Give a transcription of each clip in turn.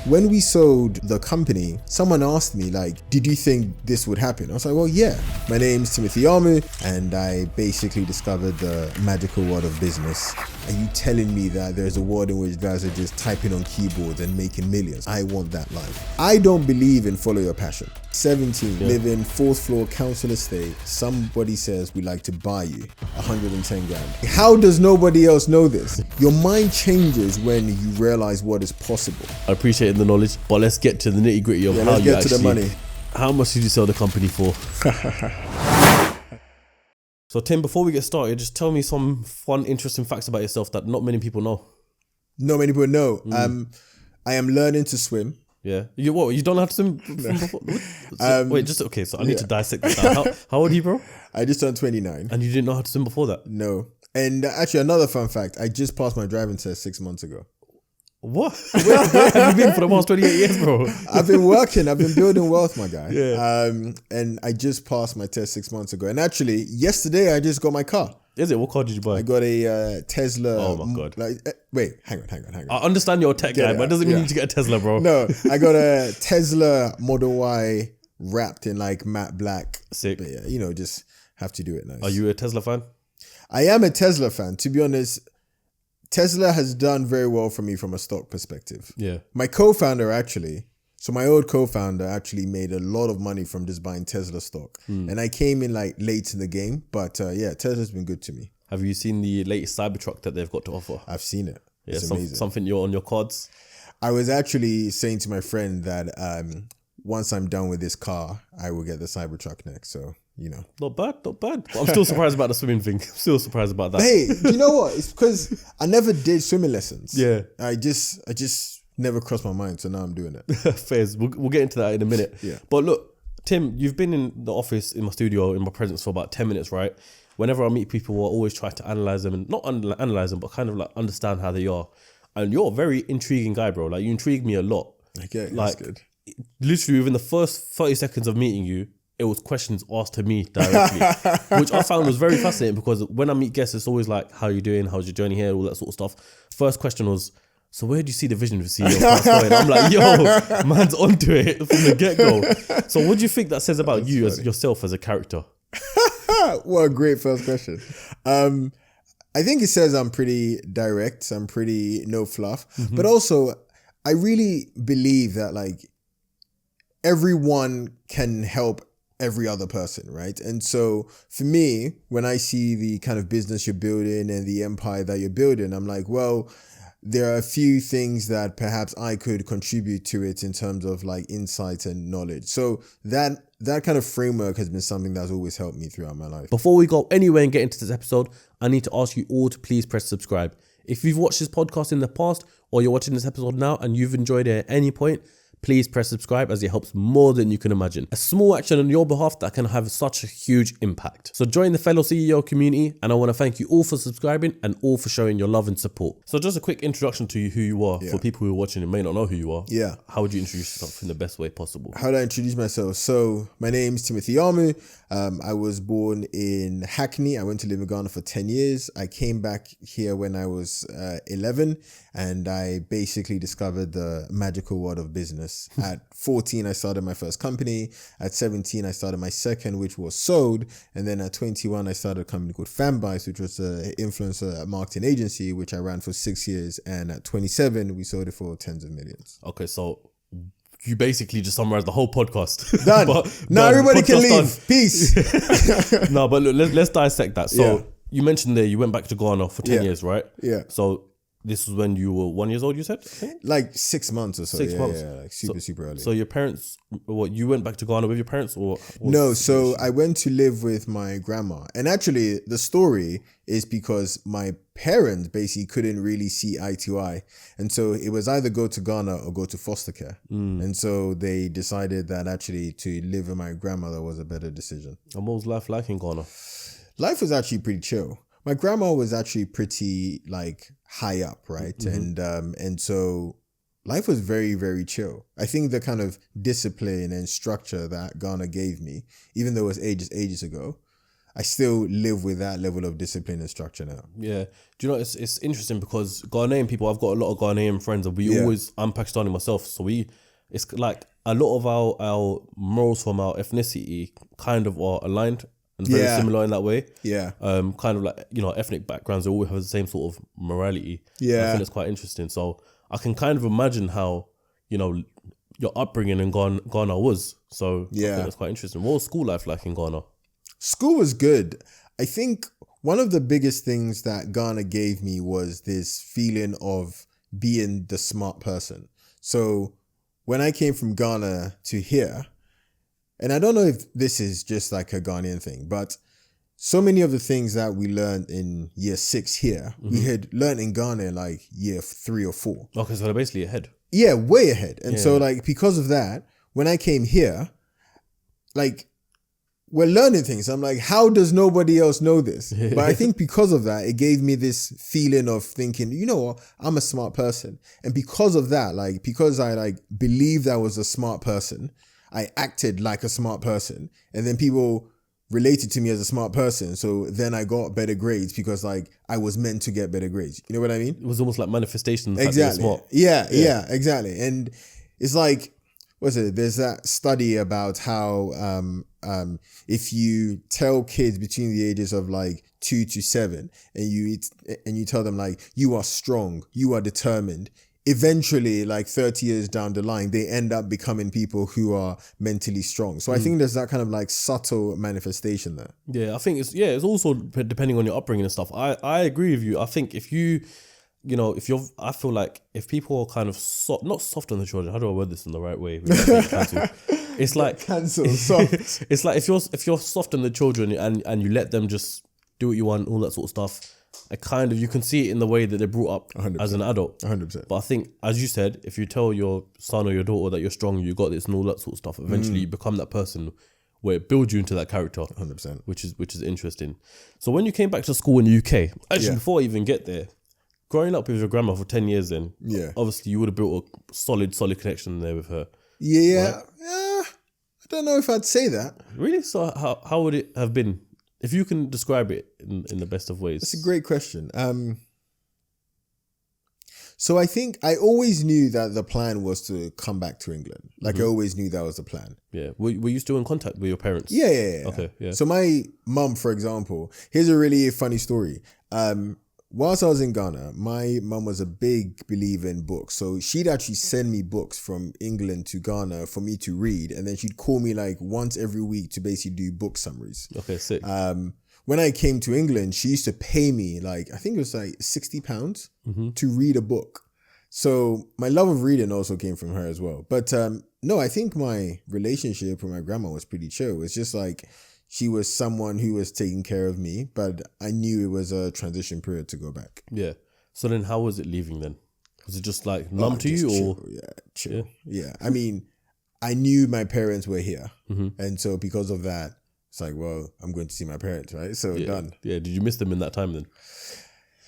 When we sold the company, someone asked me like, did you think this would happen? I was like, well, yeah. My name's Tim Armoo, and I basically discovered the magical world of business. Are you telling me that there's a world in which guys are just typing on keyboards and making millions? I want that life. I don't believe in follow your passion. 17, live in 4th floor council estate. Somebody says we like to buy you 110 grand. How does nobody else know this? Your mind changes when you realize what is possible. I appreciate the knowledge, but let's get to the nitty gritty of how let's you get to the money. How much did you sell the company for? So Tim, before we get started, just tell me some fun, interesting facts about yourself that not many people know. Not many people know. I am learning to swim. Yeah. You what? You don't know how to swim before? Wait, just okay. So I need to dissect this down. How old are you, bro? I just turned 29. And you didn't know how to swim before that? No. And actually, another fun fact: I just passed my driving test 6 months ago. What? Where have you been for the past 28 years, bro? I've been working. I've been building wealth, my guy. Yeah. And I just passed my test 6 months ago. And actually, yesterday I just got my car. Is it? What car did you buy? I got a Tesla. Oh my God. Wait, hang on. I understand you're a tech guy, but it doesn't mean you need to get a Tesla, bro. No, I got a Tesla Model Y wrapped in like matte black. Sick. But yeah, just have to do it nice. Are you a Tesla fan? I am a Tesla fan. To be honest, Tesla has done very well for me from a stock perspective. Yeah. My co-founder my old co-founder actually made a lot of money from just buying Tesla stock. And I came in like late in the game, but Tesla's been good to me. Have you seen the latest Cybertruck that they've got to offer? I've seen it. It's amazing. Something you're on your cards? I was actually saying to my friend that once I'm done with this car, I will get the Cybertruck next. So, Not bad. But I'm still surprised about the swimming thing. I'm still surprised about that. Hey, do you know what? It's because I never did swimming lessons. Yeah. I just never crossed my mind. So now I'm doing it. Fairs. We'll get into that in a minute. Yeah. But look, Tim, you've been in the office, in my studio, in my presence for about 10 minutes, right? Whenever I meet people, I always try to analyze them, and not analyze them, but kind of like understand how they are. And you're a very intriguing guy, bro. Like, you intrigue me a lot. Okay, like, that's good. Literally within the first 30 seconds of meeting you, it was questions asked to me directly, which I found was very fascinating, because when I meet guests, it's always like, how you doing? How's your journey here? All that sort of stuff. First question was, so where do you see the vision for CEOCAST going? I'm like, yo, man's onto it from the get-go. So what do you think that says about you as yourself as a character? What a great first question. I think it says I'm pretty direct. I'm pretty no fluff. But also, I really believe that like everyone can help every other person, right? And so for me, when I see the kind of business you're building and the empire that you're building, I'm like, well, there are a few things that perhaps I could contribute to it in terms of like insight and knowledge. So that kind of framework has been something that's always helped me throughout my life. Before we go anywhere and get into this episode, I need to ask you all to please press subscribe. If you've watched this podcast in the past, or you're watching this episode now and you've enjoyed it at any point, please press subscribe, as it helps more than you can imagine. A small action on your behalf that can have such a huge impact. So join the fellow CEO community, and I want to thank you all for subscribing and all for showing your love and support. So just a quick introduction to you, who you are, for people who are watching and may not know who you are. Yeah. How would you introduce yourself in the best way possible? How do I introduce myself? So my name is Tim Armoo. I was born in Hackney. I went to live in Ghana for 10 years. I came back here when I was 11, and I basically discovered the magical world of business. At 14, I started my first company. At 17, I started my second, which was sold. And then at 21, I started a company called FanBytes, which was an influencer marketing agency, which I ran for 6 years. And at 27, we sold it for tens of millions. Okay, so you basically just summarized the whole podcast. Done. Now everybody can leave. Done. Peace. No, but look, let's dissect that. So you mentioned there you went back to Ghana for 10 years, right? Yeah. So this was when you were 1 year old, you said? Like 6 months or so. 6 months. Yeah, like super early. So your parents, you went back to Ghana with your parents, or? No, so I went to live with my grandma. And actually the story is because my parents basically couldn't really see eye to eye. And so it was either go to Ghana or go to foster care. And so they decided that actually to live with my grandmother was a better decision. And what was life like in Ghana? Life was actually pretty chill. My grandma was actually pretty like high up, right? And so life was very, very chill. I think the kind of discipline and structure that Ghana gave me, even though it was ages ago, I still live with that level of discipline and structure now. Yeah. Do you know, it's interesting because Ghanaian people, I've got a lot of Ghanaian friends, and I'm Pakistani myself. So it's like a lot of our morals from our ethnicity kind of are aligned and very similar in that way. Yeah. Kind of like, ethnic backgrounds, they all have the same sort of morality. Yeah. I think it's quite interesting. So I can kind of imagine how, your upbringing in Ghana was. So I think that's quite interesting. What was school life like in Ghana? School was good. I think one of the biggest things that Ghana gave me was this feeling of being the smart person. So when I came from Ghana to here, and I don't know if this is just like a Ghanaian thing, but so many of the things that we learned in year 6 here, we had learned in Ghana in like year 3 or 4. Okay, so they're basically ahead. Yeah, way ahead. And so like, because of that, when I came here, like, we're learning things. I'm like, how does nobody else know this? But I think because of that, it gave me this feeling of thinking, you know what, I'm a smart person. And because of that, like, because I like believed I was a smart person, I acted like a smart person. And then people related to me as a smart person. So then I got better grades because like I was meant to get better grades. You know what I mean? It was almost like manifestation. Exactly. Smart. Yeah, exactly. And it's like, there's that study about how if you tell kids between the ages of like 2 to 7 and you tell them like, you are strong, you are determined, eventually like 30 years down the line, they end up becoming people who are mentally strong. So I think there's that kind of like subtle manifestation there. Yeah, I think it's also depending on your upbringing and stuff. I agree with you. I think if I feel like if people are kind of not soft on the children, how do I word this in the right way? It's like cancel soft. It's like if you're soft on the children and you let them just do what you want, all that sort of stuff, you can see it in the way that they're brought up 100%. as an adult. 100%. But I think, as you said, if you tell your son or your daughter that you're strong, you got this and all that sort of stuff, eventually you become that person where it builds you into that character. 100%. Which is interesting. So when you came back to school in the UK, actually before I even get there, growing up with your grandma for 10 years then, obviously you would have built a solid connection there with her. Yeah. Right? Yeah. I don't know if I'd say that. Really? So how would it have been? If you can describe it in the best of ways. That's a great question. So I think I always knew that the plan was to come back to England. Like I always knew that was the plan. Yeah. Were you still in contact with your parents? Yeah. Okay, yeah. So my mum, for example, here's a really funny story. Whilst I was in Ghana, my mum was a big believer in books. So she'd actually send me books from England to Ghana for me to read. And then she'd call me like once every week to basically do book summaries. Okay, sick. When I came to England, she used to pay me like, I think it was like £60 to read a book. So my love of reading also came from her as well. But no, I think my relationship with my grandma was pretty chill. It's just like, she was someone who was taking care of me, but I knew it was a transition period to go back. Yeah. So then how was it leaving then? Was it just like numb to you chill. or? Yeah, chill. Yeah. I mean, I knew my parents were here. And so because of that, it's like, well, I'm going to see my parents, right? So done. Yeah. Did you miss them in that time then?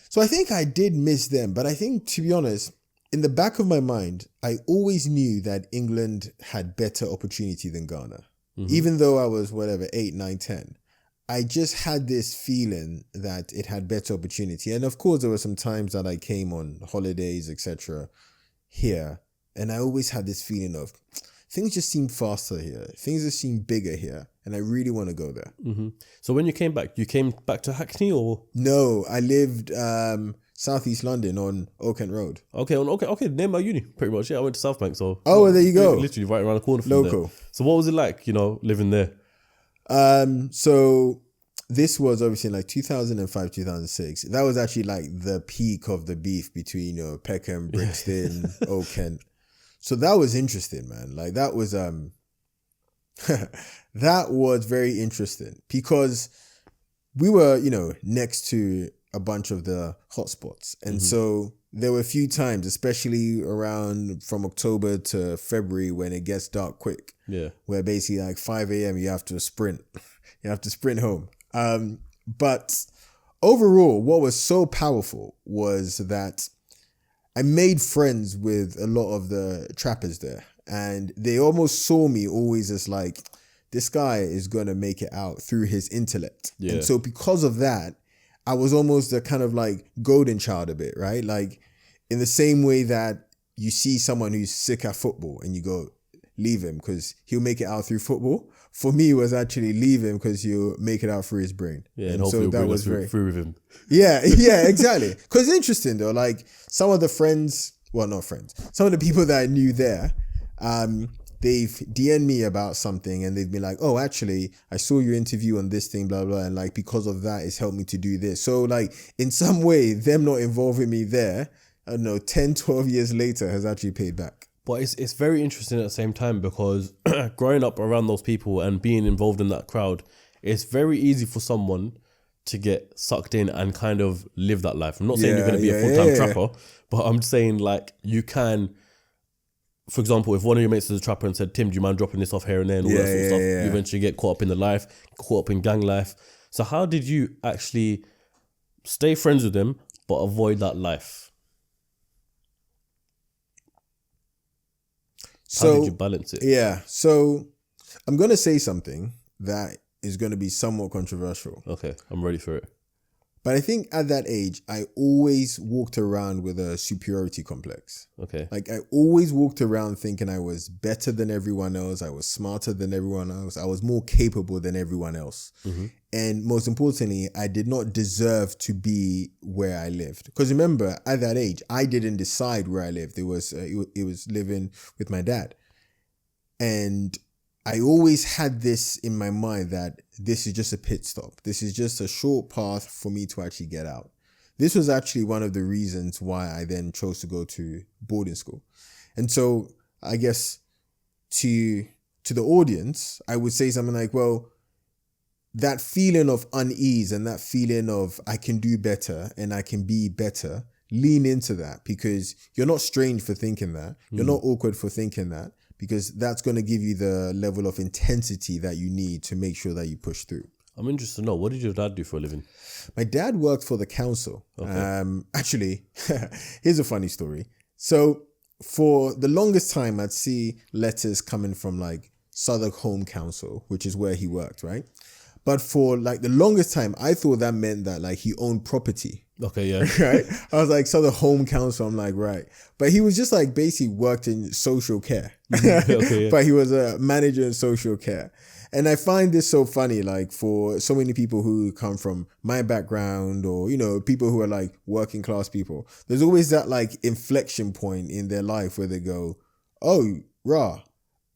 So I think I did miss them. But I think, to be honest, in the back of my mind, I always knew that England had better opportunity than Ghana. Even though I was 8, 9, 10, I just had this feeling that it had better opportunity. And of course, there were some times that I came on holidays, etc. here. And I always had this feeling of things just seem faster here. Things just seem bigger here. And I really want to go there. So when you came back to Hackney or? No, I lived Southeast London on Oak Kent Road. Okay, near my uni, pretty much. Yeah, I went to South Bank, so. Oh, well, there you go. Literally right around the corner from Local. there. So what was it like, living there? So this was obviously in like 2005, 2006. That was actually like the peak of the beef between, Peckham, Brixton, Oak Kent. So that was interesting, man. Like that was, that was very interesting because we were, next to a bunch of the hotspots. And so there were a few times, especially around from October to February when it gets dark quick. Yeah. Where basically like 5 a.m. you have to sprint. You have to sprint home. But overall, what was so powerful was that I made friends with a lot of the trappers there. And they almost saw me always as like this guy is going to make it out through his intellect. Yeah. And so because of that, I was almost the kind of like golden child a bit, right? Like in the same way that you see someone who's sick at football and you go, leave him because he'll make it out through football. For me, it was actually leave him because he'll make it out through his brain. Yeah, and hopefully that was through with him. Yeah, exactly. Because it's interesting though, like some of the friends, well, not friends, some of the people that I knew there, they've DM'd me about something and they've been like, oh, actually, I saw your interview on this thing, blah, blah. And like, because of that, it's helped me to do this. So like, in some way, them not involving me there, I don't know, 10, 12 years later has actually paid back. But it's very interesting at the same time because growing up around those people and being involved in that crowd, it's very easy for someone to get sucked in and kind of live that life. I'm not saying you're going to be a full-time trapper, but I'm saying like you can, for example, if one of your mates is a trapper and said, Tim, do you mind dropping this off here and there and all that sort of stuff, you eventually get caught up in the life, caught up in gang life. So how did you actually stay friends with them but avoid that life? So, how did you balance it? Yeah. So I'm going to say something that is going to be somewhat controversial. Okay. I'm ready for it. But I think at that age, I always walked around with a superiority complex. Okay. Like I always walked around thinking I was better than everyone else. I was smarter than everyone else. I was more capable than everyone else. Mm-hmm. And most importantly, I did not deserve to be where I lived. Because remember, at that age, I didn't decide where I lived. It was living with my dad. And I always had this in my mind that this is just a pit stop. This is just a short path for me to actually get out. This was actually one of the reasons why I then chose to go to boarding school. And so I guess to the audience, I would say something like, well, that feeling of unease and that feeling of I can do better and I can be better, lean into that because you're not strange for thinking that. You're not awkward for thinking that. Because that's going to give you the level of intensity that you need to make sure that you push through. I'm interested to know, what did your dad do for a living? My dad worked for the council. Okay. Actually, here's a funny story. So for the longest time, I'd see letters coming from like Southwark Home Council, which is where he worked, right? But for like the longest time, I thought that meant that like he owned property. Okay, yeah. Right? I was like, Southwark Home Council. I'm like, right. But he was just like basically worked in social care. Okay, yeah. But he was a manager in social care. And I find this so funny, like for so many people who come from my background or, you know, people who are like working class people, there's always that like inflection point in their life where they go, oh, rah,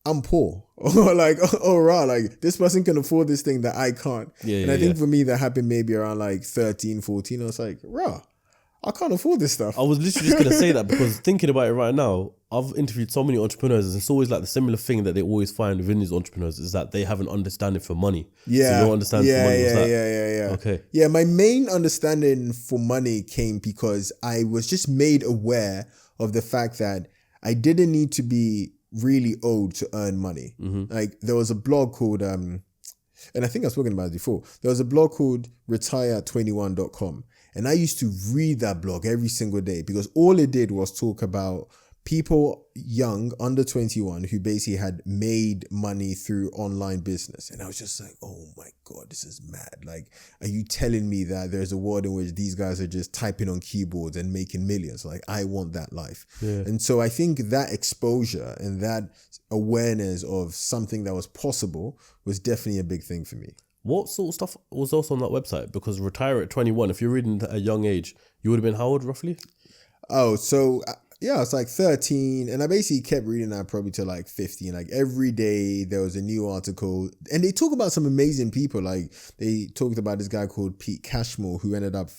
I'm poor. Or like, oh, rah, like this person can afford this thing that I can't. And I think for me, that happened maybe around like 13, 14. I was like, rah, I can't afford this stuff. I was literally just going to say that because thinking about it right now, I've interviewed so many entrepreneurs and it's always like the similar thing that they always find within these entrepreneurs is that they have an understanding for money. Yeah. So your understanding for money was that? Yeah. Okay. Yeah, my main understanding for money came because I was just made aware of the fact that I didn't need to be really owed to earn money. Mm-hmm. Like there was a blog called, and I think I've spoken about it before. There was a blog called retire21.com. And I used to read that blog every single day because all it did was talk about people young, under 21, who basically had made money through online business. And I was just like, oh my God, this is mad. Like, are you telling me that there's a world in which these guys are just typing on keyboards and making millions? Like, I want that life. Yeah. And so I think that exposure and that awareness of something that was possible was definitely a big thing for me. What sort of stuff was also on that website? Because retire at 21, if you're reading at a young age, you would have been how old roughly? Oh, so yeah, it's like 13. And I basically kept reading that probably to like 15. Like every day there was a new article. And they talk about some amazing people. Like they talked about this guy called Pete Cashmore who ended up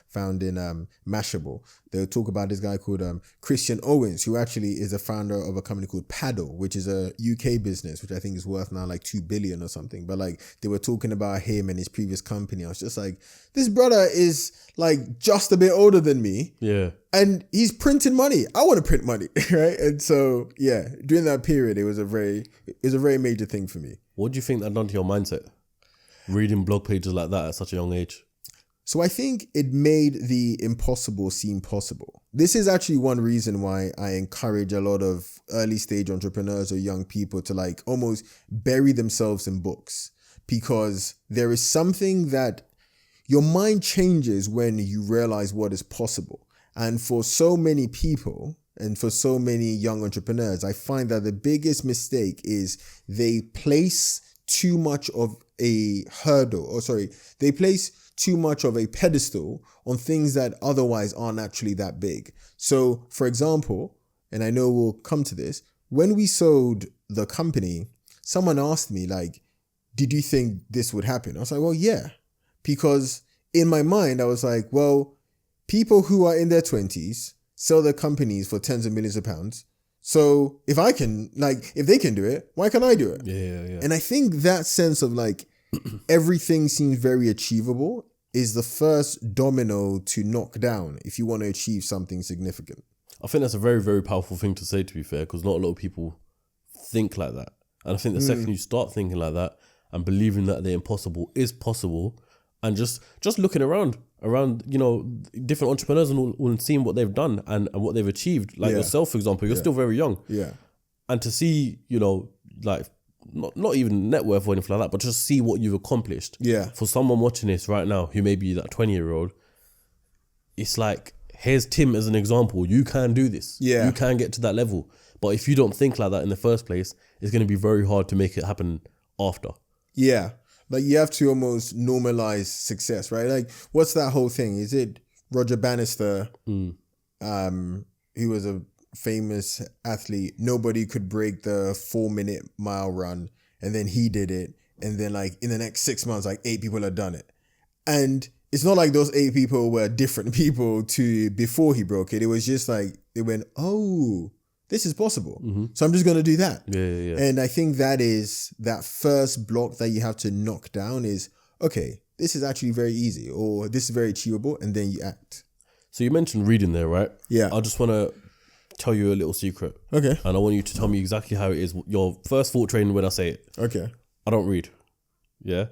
founding Mashable. They'll talk about this guy called Christian Owens, who actually is a founder of a company called Paddle, which is a UK business, which I think is worth now like 2 billion or something. But like they were talking about him and his previous company. I was just like, this brother is like just a bit older than me. Yeah. And he's printing money. I want to print money, right? And so, yeah, during that period, it was a very major thing for me. What do you think that done to your mindset? Reading blog pages like that at such a young age? So I think it made the impossible seem possible. This is actually one reason why I encourage a lot of early stage entrepreneurs or young people to like almost bury themselves in books, because there is something that your mind changes when you realize what is possible. And for so many people and for so many young entrepreneurs, I find that the biggest mistake is they place too much of a they place too much of a pedestal on things that otherwise aren't actually that big. So, for example, and I know we'll come to this, when we sold the company, someone asked me, like, did you think this would happen? I was like, well, yeah. Because in my mind, I was like, well, people who are in their 20s sell their companies for tens of millions of pounds. So if they can do it, why can't I do it? Yeah. And I think that sense of like, everything seems very achievable is the first domino to knock down if you want to achieve something significant. I think that's a very, very powerful thing to say, to be fair, because not a lot of people think like that. And I think the second you start thinking like that and believing that the impossible is possible, and just looking around, different entrepreneurs and seeing what they've done and what they've achieved. Like yourself, for example, you're still very young. Yeah. And to see, like, not even net worth or anything like that, but just see what you've accomplished. Yeah. For someone watching this right now who may be that 20-year-old, it's like, here's Tim as an example. You can do this. Yeah. You can get to that level. But if you don't think like that in the first place, it's going to be very hard to make it happen after. Yeah. Like you have to almost normalize success, right? Like what's that whole thing? Is it Roger Bannister? He was a famous athlete. Nobody could break the 4-minute mile run. And then he did it. And then like in the next 6 months, like 8 people had done it. And it's not like those 8 people were different people to before he broke it. It was just like, they went, oh, this is possible. So I'm just going to do that. Yeah. And I think that is that first block that you have to knock down is, okay, this is actually very easy, or this is very achievable. And then you act. So you mentioned reading there, right? Yeah. I just want to tell you a little secret. Okay. And I want you to tell me exactly how it is. Your first thought training when I say it. Okay. I don't read. Yeah.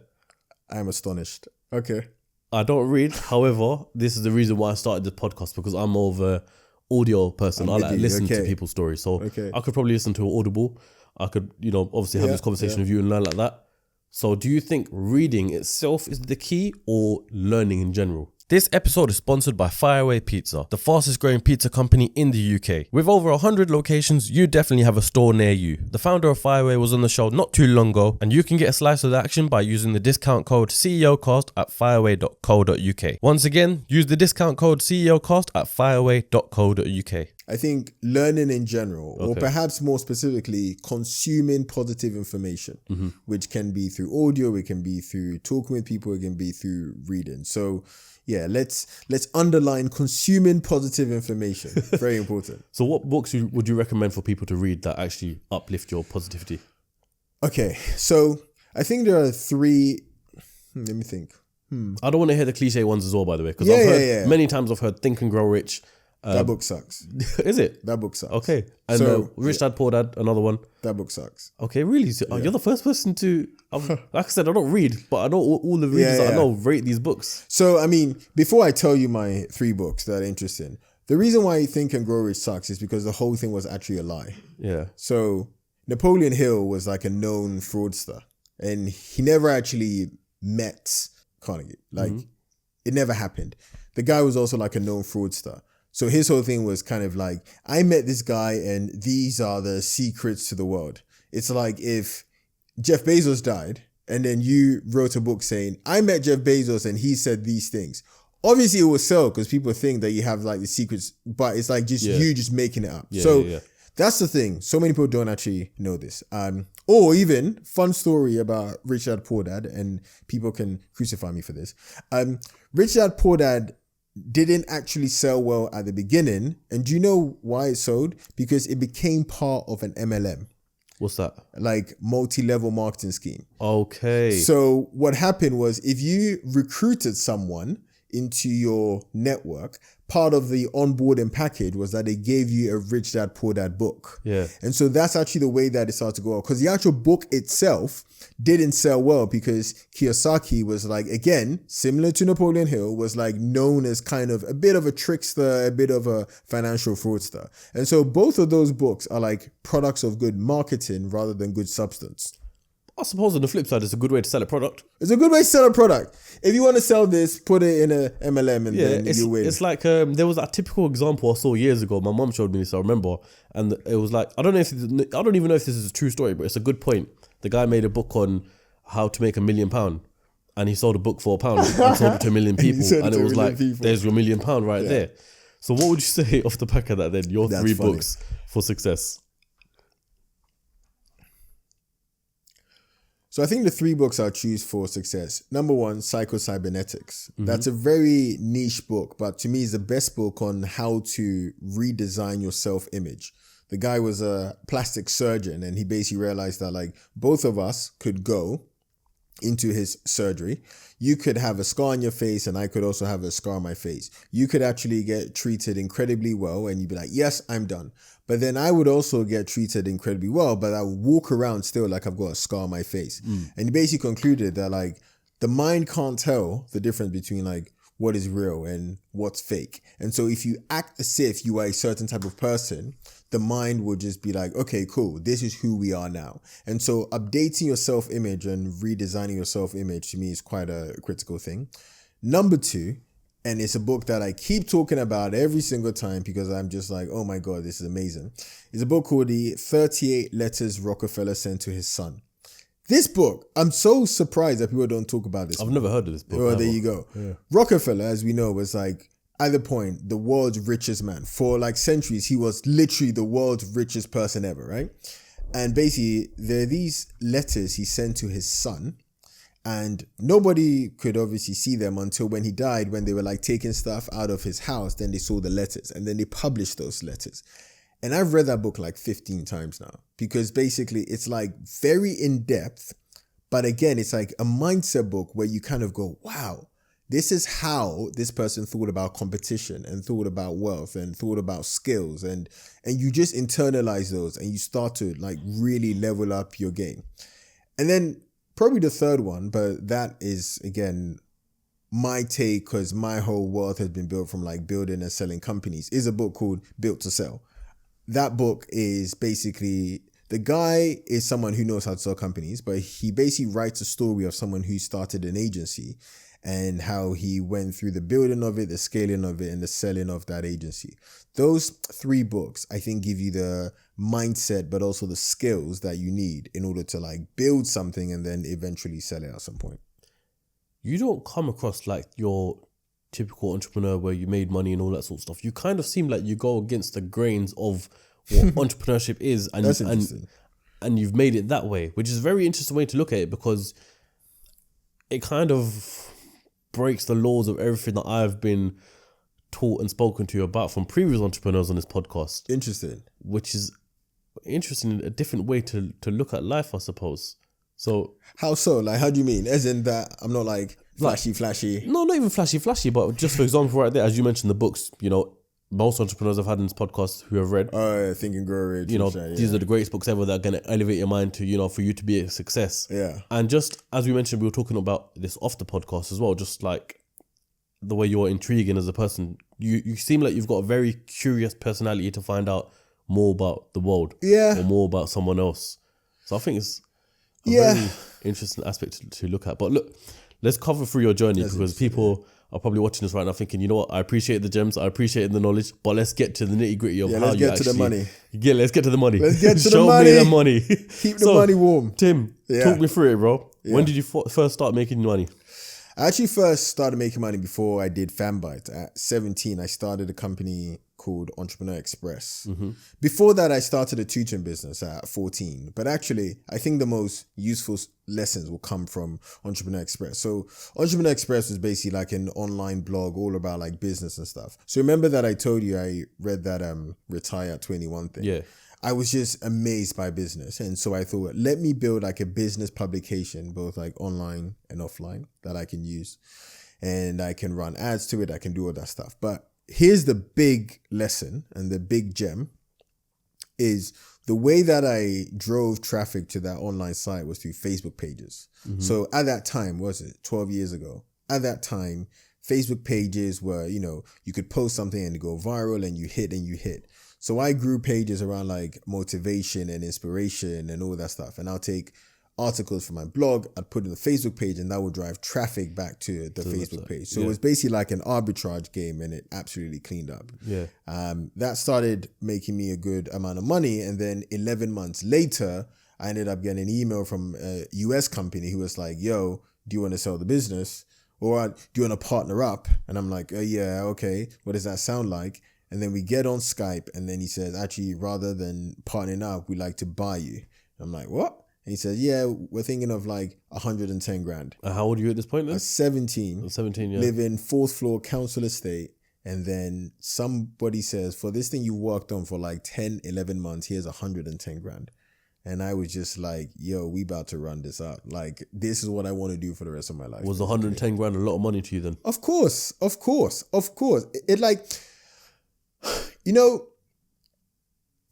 I'm astonished. Okay. I don't read. However, this is the reason why I started the podcast, because I'm more of a audio person. I like to listen to people's stories. So I could probably listen to an Audible. I could, obviously have this conversation with you and learn like that. So do you think reading itself is the key, or learning in general? This episode is sponsored by Fireaway Pizza, the fastest growing pizza company in the UK. With over 100 locations, you definitely have a store near you. The founder of Fireaway was on the show not too long ago, and you can get a slice of the action by using the discount code CEOCAST at fireaway.co.uk. Once again, use the discount code CEOCAST at fireaway.co.uk. I think learning in general, or perhaps more specifically, consuming positive information, which can be through audio, it can be through talking with people, it can be through reading. So yeah, let's underline consuming positive information. Very important. So what books would you recommend for people to read that actually uplift your positivity? Okay, so I think there are 3. Let me think. I don't want to hear the cliche ones as well, by the way, because many times I've heard Think and Grow Rich. That book sucks. Is it? That book sucks. Okay. And Rich Dad Poor Dad, another one. That book sucks. Okay, really? So, you're the first person to... like I said, I don't read, but I know all the readers that I know rate these books. So, I mean, before I tell you my 3 books that are interesting, the reason why Think and Grow Rich sucks is because the whole thing was actually a lie. Yeah. So, Napoleon Hill was like a known fraudster, and he never actually met Carnegie. Like, it never happened. The guy was also like a known fraudster. So his whole thing was kind of like, I met this guy and these are the secrets to the world. It's like if Jeff Bezos died and then you wrote a book saying, I met Jeff Bezos and he said these things. Obviously it will sell because people think that you have like the secrets, but it's like just you just making it up. That's the thing. So many people don't actually know this. Or even fun story about Rich Dad Poor Dad, and people can crucify me for this. Rich Dad Poor Dad didn't actually sell well at the beginning. And do you know why it sold? Because it became part of an MLM. What's that? Like multi-level marketing scheme. Okay. So what happened was if you recruited someone into your network, part of the onboarding package was that they gave you a Rich Dad Poor Dad book. Yeah. And so that's actually the way that it started to go. Because the actual book itself didn't sell well because Kiyosaki was like, again, similar to Napoleon Hill, was like known as kind of a bit of a trickster, a bit of a financial fraudster. And so both of those books are like products of good marketing rather than good substance. I suppose on the flip side, it's a good way to sell a product. It's a good way to sell a product. If you want to sell this, put it in a MLM and then you win. It's like there was that typical example I saw years ago. My mom showed me this, I remember. And it was like, I don't even know if this is a true story, but it's a good point. The guy made a book on how to make £1 million. And he sold a book for £1 and sold it to 1 million people. And it was like, there's your £1 million right there. So what would you say off the back of that then? Your That's 3 funny. Books for success. So I think the 3 books I'll choose for success. Number 1, Psycho-Cybernetics. That's a very niche book, but to me it's the best book on how to redesign your self-image. The guy was a plastic surgeon and he basically realized that like both of us could go into his surgery. You could have a scar on your face and I could also have a scar on my face. You could actually get treated incredibly well and you'd be like, yes, I'm done. But then I would also get treated incredibly well, but I would walk around still like I've got a scar on my face. And he basically concluded that like the mind can't tell the difference between like what is real and what's fake. And so if you act as if you are a certain type of person, the mind will just be like, okay, cool, this is who we are now. And so updating your self-image and redesigning your self-image to me is quite a critical thing. Number 2, and it's a book that I keep talking about every single time because I'm just like, oh my God, this is amazing. It's a book called The 38 Letters Rockefeller Sent to His Son. This book, I'm so surprised that people don't talk about this. I've never heard of this book. Well, there you go. Yeah. Rockefeller, as we know, was like, at the point, the world's richest man. For like centuries, he was literally the world's richest person ever, right? And basically, there are these letters he sent to his son, and nobody could obviously see them until when he died, when they were like taking stuff out of his house, then they saw the letters, and then they published those letters. And I've read that book like 15 times now, because basically it's like very in-depth, but again, it's like a mindset book where you kind of go, wow, this is how this person thought about competition and thought about wealth and thought about skills. And you just internalize those and you start to like really level up your game. And then probably the third one, but that is, again, my take, because my whole wealth has been built from like building and selling companies, is a book called Built to Sell. That book is basically, the guy is someone who knows how to sell companies, but he basically writes a story of someone who started an agency and how he went through the building of it, the scaling of it, and the selling of that agency. Those 3 books, I think, give you the mindset, but also the skills that you need in order to like build something and then eventually sell it at some point. You don't come across like your typical entrepreneur where you made money and all that sort of stuff. You kind of seem like you go against the grains of what entrepreneurship is, and That's interesting. And you've made it that way, which is a very interesting way to look at it, because it kind of breaks the laws of everything that I've been taught and spoken to you about from previous entrepreneurs on this podcast. Interesting. Which is interesting, a different way to look at life, I suppose. So how so? Like, how do you mean? As in that I'm not like flashy. No, not even flashy, but just for example, right there, as you mentioned, the books, you know, most entrepreneurs I've had in this podcast who have read, Think and Grow Rich, you know, these are the greatest books ever that are going to elevate your mind to, you know, for you to be a success. Yeah. And just as we mentioned, we were talking about this off the podcast as well, just like the way you're intriguing as a person. You seem like you've got a very curious personality to find out more about the world. Yeah. Or more about someone else. So I think it's a very interesting aspect to look at. But look, let's cover through your journey, because people are probably watching this right now thinking, you know what, I appreciate the gems, I appreciate the knowledge, but let's get to the nitty gritty of how you actually... let's get to the money. Yeah, let's get to the money. Let's get to the Show money. me the money. Keep the money warm. Tim, talk me through it, bro. Yeah. When did you first start making money? I actually first started making money before I did FanBytes. At 17, I started a company called Entrepreneur Express. Mm-hmm. Before that, I started a tutoring business at 14. But actually, I think the most useful lessons will come from Entrepreneur Express. So Entrepreneur Express was basically like an online blog all about like business and stuff. So remember that I told you I read that Retire at 21 thing? Yeah. I was just amazed by business. And so I thought, let me build like a business publication, both like online and offline, that I can use. And I can run ads to it. I can do all that stuff. But here's the big lesson and the big gem is the way that I drove traffic to that online site was through Facebook pages. So at that time, was it 12 years ago? At that time, Facebook pages were, you could post something and go viral and you hit. So I grew pages around like motivation and inspiration and all that stuff. And I'll take articles from my blog, I'd put in the Facebook page, and that would drive traffic back to the Facebook page. So it was basically like an arbitrage game, and it absolutely cleaned up. Yeah. That started making me a good amount of money. And then 11 months later, I ended up getting an email from a US company who was like, yo, do you want to sell the business? Or do you want to partner up? And I'm like, yeah, okay. What does that sound like? And then we get on Skype, and then he says, actually, rather than partnering up, we'd like to buy you. I'm like, what? And he says, yeah, we're thinking of like 110 grand. How old are you at this point then? 17. 17, yeah. Live in 4th floor council estate. And then somebody says, for this thing you worked on for like 10, 11 months, here's 110 grand. And I was just like, yo, we about to run this up. Like, this is what I want to do for the rest of my life. Was 110 grand a lot of money to you then? Of course. It like,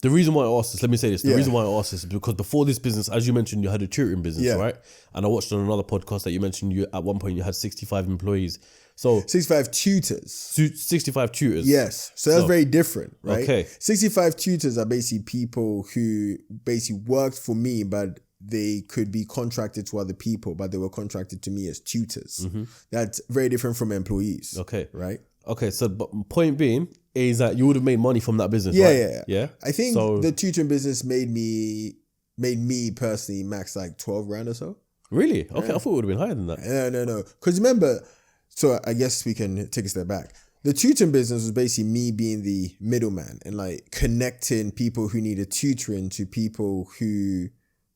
the reason why I asked this, let me say this. The reason why I asked this is because before this business, as you mentioned, you had a tutoring business, right? And I watched on another podcast that you mentioned you at one point you had 65 employees. So 65 tutors. 65 tutors. Yes. So that's very different, right? Okay. 65 tutors are basically people who basically worked for me, but they could be contracted to other people, but they were contracted to me as tutors. That's very different from employees. Okay. Right? Okay. So, but point being is that you would have made money from that business, yeah, right? Yeah. I think the tutoring business made me personally max like 12 grand or so. Really? Okay. I thought it would have been higher than that. No. Because remember, so I guess we can take a step back. The tutoring business was basically me being the middleman and like connecting people who needed tutoring to people who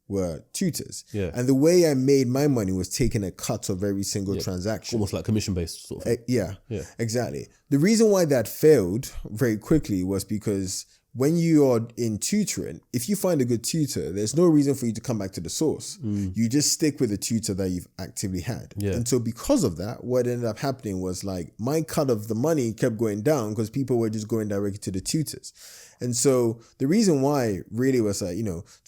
were tutors. Yeah. And the way I made my money was taking a cut of every single transaction. Almost like commission-based sort of thing. Yeah, exactly. The reason why that failed very quickly was because when you are in tutoring, if you find a good tutor, there's no reason for you to come back to the source. You just stick with the tutor that you've actively had. Yeah. And so because of that, what ended up happening was like my cut of the money kept going down because people were just going directly to the tutors. And so the reason why really was like,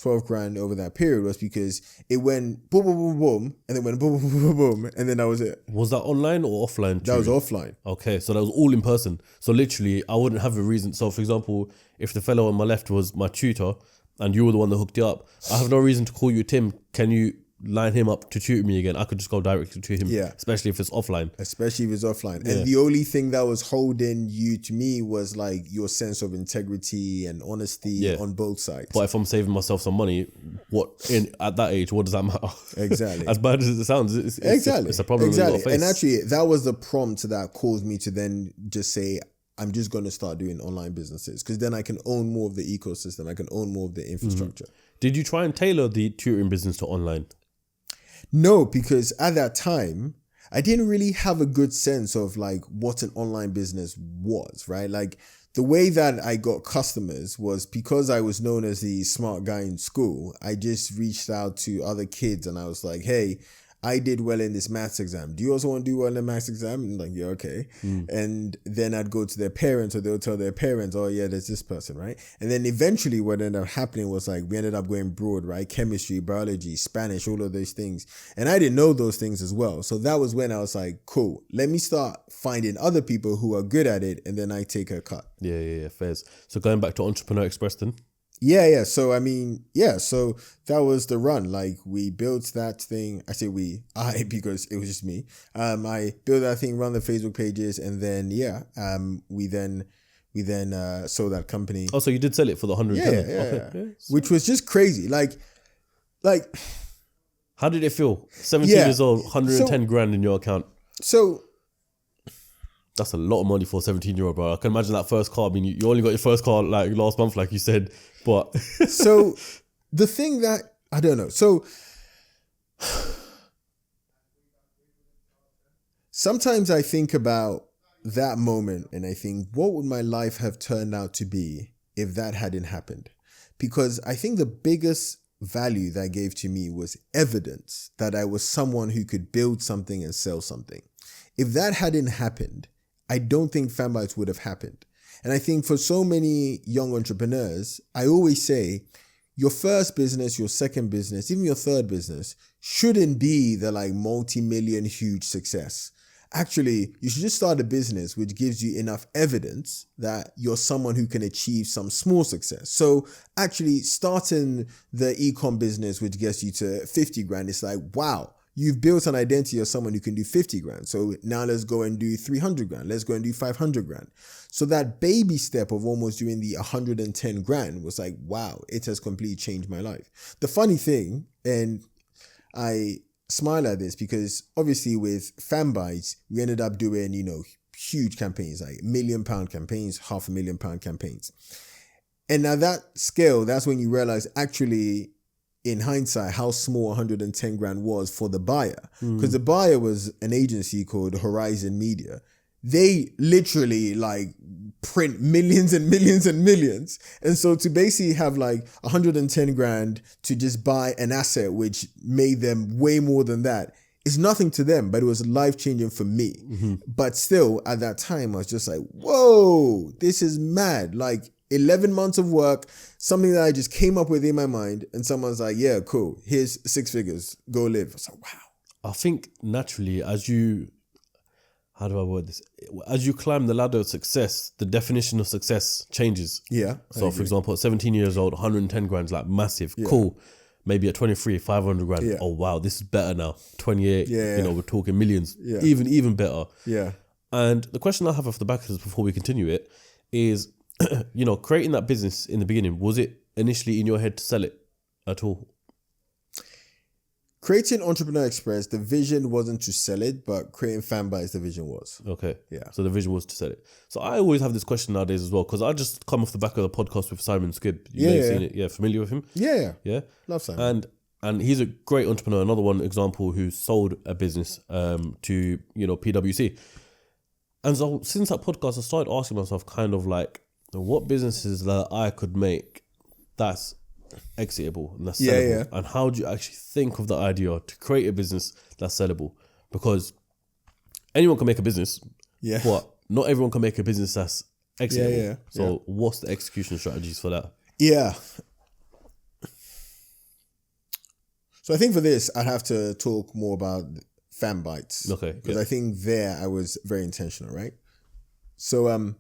12 grand over that period was because it went boom, boom, boom, boom, and then went boom, boom, boom, boom, boom, and then that was it. Was that online or offline? That was offline. Okay, so that was all in person. So literally, I wouldn't have a reason. So for example, if the fellow on my left was my tutor and you were the one that hooked it up, I have no reason to call you, Tim, can you line him up to tutor me again? I could just go directly to him, especially if it's offline. And the only thing that was holding you to me was like your sense of integrity and honesty on both sides. But if I'm saving myself some money, at that age, what does that matter? Exactly. As bad as it sounds, it's a problem. Exactly. And actually, that was the prompt that caused me to then just say, I'm just going to start doing online businesses because then I can own more of the ecosystem. I can own more of the infrastructure. Did you try and tailor the tutoring business to online? No, because at that time, I didn't really have a good sense of like what an online business was, right? Like the way that I got customers was because I was known as the smart guy in school. I just reached out to other kids and I was like, hey, I did well in this maths exam. Do you also want to do well in the maths exam? And like, yeah, okay. And then I'd go to their parents or they'll tell their parents, oh yeah, there's this person, right? And then eventually what ended up happening was like, we ended up going broad, right? Chemistry, biology, Spanish, all of those things. And I didn't know those things as well. So that was when I was like, cool, let me start finding other people who are good at it. And then I take a cut. Yeah, fairs. So going back to Entrepreneur Express then? Yeah. So, so that was the run. Like we built that thing. I say because it was just me. I built that thing, run the Facebook pages. And then, we then sold that company. Oh, so you did sell it for the 110? Yeah. Which was just crazy. Like, how did it feel? 17 years old, 110 grand in your account. So, that's a lot of money for a 17-year-old, bro. I can imagine that first car. I mean, you only got your first car like last month, like you said, but... So the thing that, I don't know. So sometimes I think about that moment and I think, what would my life have turned out to be if that hadn't happened? Because I think the biggest value that gave to me was evidence that I was someone who could build something and sell something. If that hadn't happened, I don't think FanBytes would have happened. And I think for so many young entrepreneurs, I always say, your first business, your second business, even your third business shouldn't be the like multi-million huge success. Actually, you should just start a business which gives you enough evidence that you're someone who can achieve some small success. So actually starting the e-com business, which gets you to 50 grand, it's like, wow, you've built an identity of someone who can do 50 grand. So now let's go and do 300 grand. Let's go and do 500 grand. So that baby step of almost doing the 110 grand was like, wow, it has completely changed my life. The funny thing, and I smile at this because obviously with FanBytes, we ended up doing, huge campaigns, like £1 million campaigns, £500,000 campaigns. And now that scale, that's when you realize actually in hindsight, how small 110 grand was for the buyer. Because the buyer was an agency called Horizon Media. They literally like print millions and millions and millions. And so to basically have like 110 grand to just buy an asset, which made them way more than that, is nothing to them, but it was life-changing for me. But still at that time, I was just like, whoa, this is mad. Like 11 months of work, something that I just came up with in my mind. And someone's like, yeah, cool. Here's 6 figures, go live. I was like, wow. I think naturally how do I word this? As you climb the ladder of success, the definition of success changes. Yeah. So for example, at 17 years old, 110 grand is like massive. Yeah. Cool. Maybe at 23, 500 grand. Yeah. Oh, wow, this is better now. 28, we're talking millions. Yeah. Even better. Yeah. And the question I have off the back of this before we continue it is, creating that business in the beginning, was it initially in your head to sell it at all? Creating Entrepreneur Express, the vision wasn't to sell it, but creating FanBytes, the vision was. Okay. Yeah. So the vision was to sell it. So I always have this question nowadays as well, because I just come off the back of the podcast with Simon Skibb. You may have seen it. Yeah, familiar with him? Yeah. Yeah. Love Simon. And he's a great entrepreneur. Another one example who sold a business to, PwC. And so since that podcast, I started asking myself kind of like, what businesses that I could make that's exitable and that's sellable, and how do you actually think of the idea to create a business that's sellable? Because anyone can make a business, but not everyone can make a business that's exitable. So what's the execution strategies for that? So I think for this, I'd have to talk more about FanBytes. Okay. Because I think there I was very intentional, right? So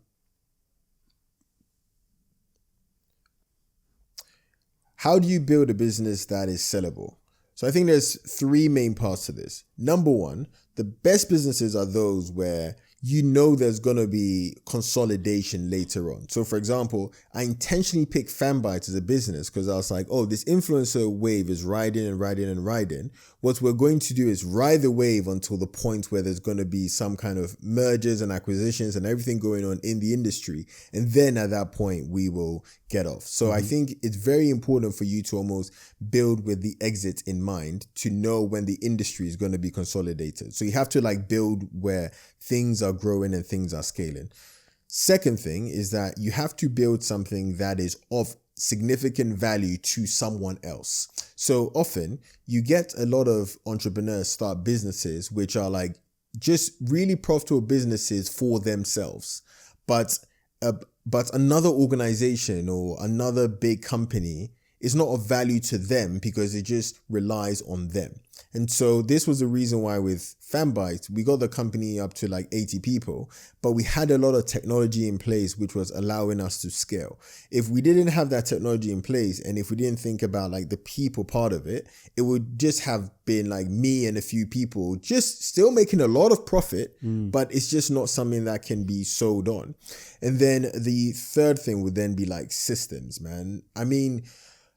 how do you build a business that is sellable? So I think there's 3 main parts to this. Number 1, the best businesses are those where there's going to be consolidation later on. So for example, I intentionally picked FanBytes as a business because I was like, oh, this influencer wave is riding and riding and riding. What we're going to do is ride the wave until the point where there's going to be some kind of mergers and acquisitions and everything going on in the industry. And then at that point, we will get off. So I think it's very important for you to almost build with the exit in mind to know when the industry is going to be consolidated. So you have to like build where things are growing and things are scaling. Second thing is that you have to build something that is of significant value to someone else. So often you get a lot of entrepreneurs start businesses which are like just really profitable businesses for themselves, but another organization or another big company is not of value to them because it just relies on them. And so this was the reason why with FanBytes, we got the company up to like 80 people, but we had a lot of technology in place, which was allowing us to scale. If we didn't have that technology in place, and if we didn't think about like the people part of it, it would just have been like me and a few people just still making a lot of profit, but it's just not something that can be sold on. And then the third thing would then be like systems, man. I mean,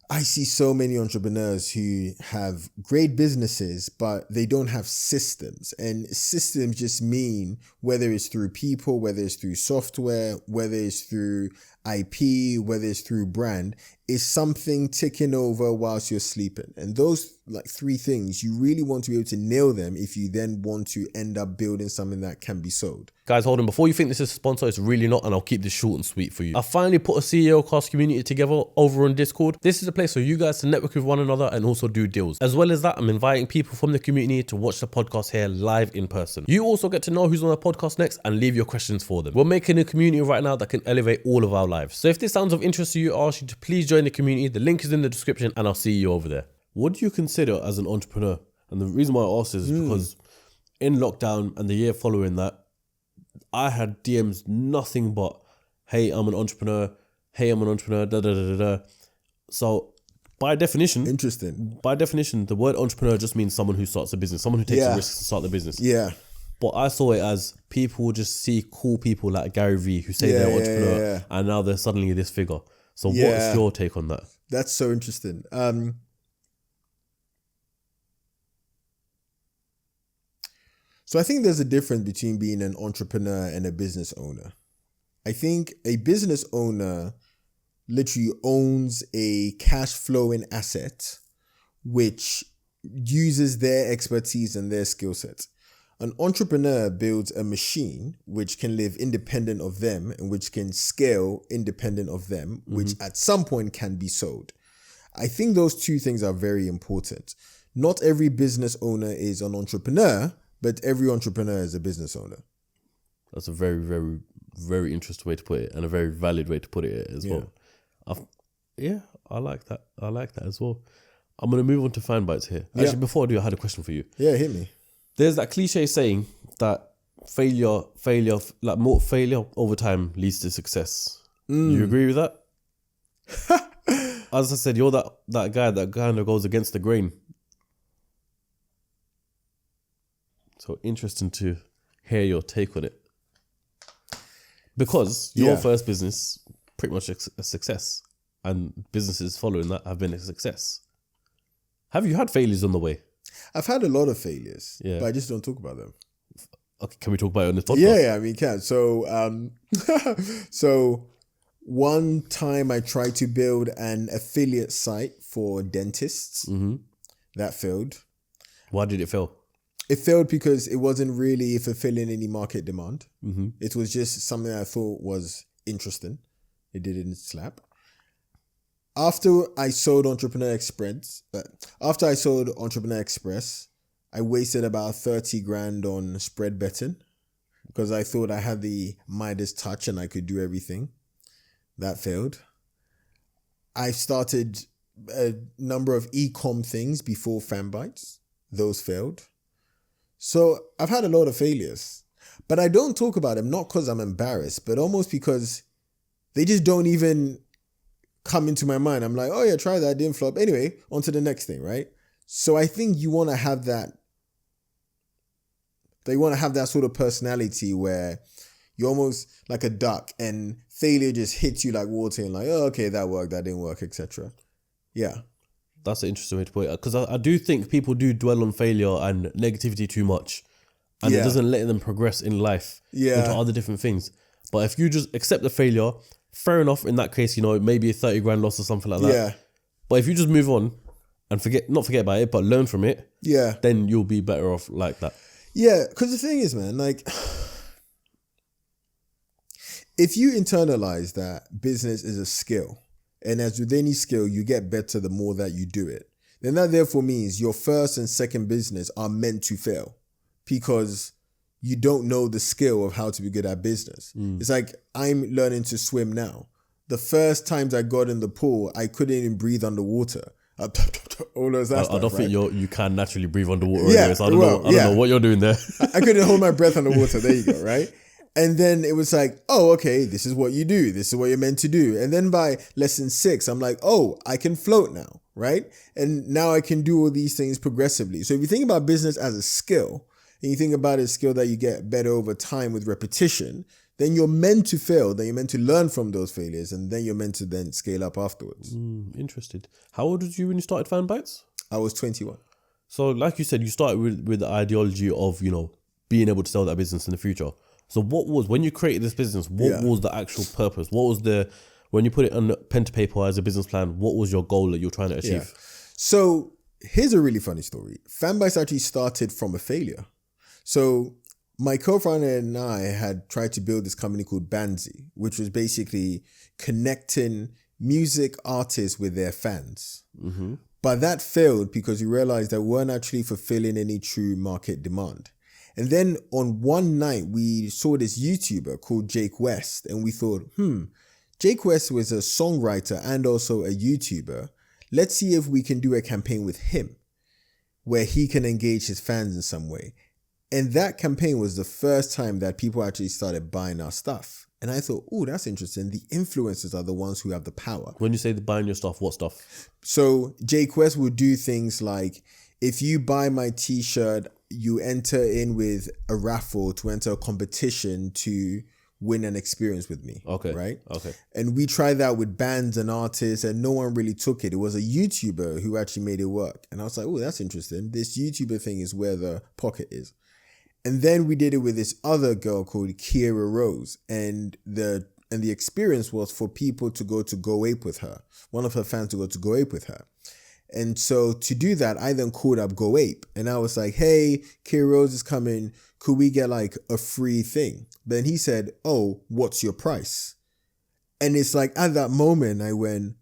I see so many entrepreneurs who have great businesses, but they don't have systems. And systems just mean whether it's through people, whether it's through software, whether it's through IP, whether it's through brand, is something ticking over whilst you're sleeping. And those like 3 things, you really want to be able to nail them if you then want to end up building something that can be sold. Guys, hold on. Before you think this is a sponsor, it's really not, and I'll keep this short and sweet for you. I finally put a CEOCAST community together over on Discord. This is a place for you guys to network with one another and also do deals. As well as that, I'm inviting people from the community to watch the podcast here live in person. You also get to know who's on the podcast next and leave your questions for them. We're making a community right now that can elevate all of our lives. So if this sounds of interest to you, I ask you to please join the community. The link is in the description and I'll see you over there. What do you consider as an entrepreneur? And the reason why I ask this is because in lockdown and the year following that, I had DMs nothing but, hey, I'm an entrepreneur. Hey, I'm an entrepreneur. Da, da, da, da, da. So by definition, the word entrepreneur just means someone who starts a business, someone who takes a risk to start the business. Yeah. But I saw it as people just see cool people like Gary Vee who say they're an entrepreneur and now they're suddenly this figure. So what is your take on that? That's so interesting. So I think there's a difference between being an entrepreneur and a business owner. I think a business owner literally owns a cash flowing asset which uses their expertise and their skill sets. An entrepreneur builds a machine which can live independent of them and which can scale independent of them, which at some point can be sold. I think those 2 things are very important. Not every business owner is an entrepreneur, but every entrepreneur is a business owner. That's a very, very, very interesting way to put it and a very valid way to put it as well. I like that. I like that as well. I'm going to move on to FanBytes here. Actually, before I do, I had a question for you. Yeah, hit me. There's that cliche saying that failure over time leads to success. Do you agree with that? As I said, you're that guy that kind of goes against the grain. So interesting to hear your take on it. Because your first business, pretty much a success, and businesses following that have been a success. Have you had failures on the way? I've had a lot of failures, but I just don't talk about them. Okay, can we talk about it on this podcast? Yeah, we can. So, so one time I tried to build an affiliate site for dentists. That failed. Why did it fail? It failed because it wasn't really fulfilling any market demand. It was just something I thought was interesting. It didn't slap. After I sold Entrepreneur Express, I wasted about 30 grand on spread betting because I thought I had the Midas touch and I could do everything. That failed. I started a number of e-com things before FanBytes. Those failed. So I've had a lot of failures, but I don't talk about them, not because I'm embarrassed, but almost because they just don't even come into my mind. I'm like, oh yeah, try that, didn't flop. Anyway, on to the next thing, right? So I think you want to have that. They want to have that sort of personality where you're almost like a duck and failure just hits you like water and like, oh, okay, that worked, that didn't work, etc. Yeah. That's an interesting way to put it. Because I do think people do dwell on failure and negativity too much. And it doesn't let them progress in life into other different things. But if you just accept the failure, fair enough, in that case, maybe a 30 grand loss or something like that. Yeah. But if you just move on and not forget about it, but learn from it, then you'll be better off like that. Yeah, because the thing is, man, like, if you internalize that business is a skill, and as with any skill, you get better the more that you do it, then that therefore means your first and second business are meant to fail because you don't know the skill of how to be good at business. It's like I'm learning to swim now. The first times I got in the pool, I couldn't even breathe underwater. All those that stuff, I don't think you can naturally breathe underwater. Yeah, anyways. I don't know what you're doing there. I couldn't hold my breath underwater. There you go, right? And then it was like, oh, okay, this is what you do. This is what you're meant to do. And then by lesson 6, I'm like, oh, I can float now, right? And now I can do all these things progressively. So if you think about business as a skill, and you think about a skill that you get better over time with repetition, then you're meant to fail, then you're meant to learn from those failures, and then you're meant to then scale up afterwards. Interested. How old was you when you started FanBytes? I was 21. So like you said, you started with the ideology of, being able to sell that business in the future. So when you created this business, what was the actual purpose? What when you put it on pen to paper as a business plan, what was your goal that you're trying to achieve? So here's a really funny story. FanBytes actually started from a failure. So my co-founder and I had tried to build this company called Bandsy, which was basically connecting music artists with their fans. Mm-hmm. But that failed because we realized that we weren't actually fulfilling any true market demand. And then on one night, we saw this YouTuber called Jake West, and we thought, Jake West was a songwriter and also a YouTuber. Let's see if we can do a campaign with him where he can engage his fans in some way. And that campaign was the first time that people actually started buying our stuff. And I thought, oh, that's interesting. The influencers are the ones who have the power. When you say the buying your stuff, what stuff? So Jake West would do things like, if you buy my t-shirt, you enter in with a raffle to enter a competition to win an experience with me. Okay. Right? Okay. And we tried that with bands and artists and no one really took it. It was a YouTuber who actually made it work. And I was like, oh, that's interesting. This YouTuber thing is where the pocket is. And then we did it with this other girl called Kiera Rose. And the experience was for people to go ape with her. One of her fans to go ape with her. And so to do that, I then called up Go Ape. And I was like, hey, Kiera Rose is coming. Could we get like a free thing? Then he said, oh, what's your price? And it's like at that moment I went,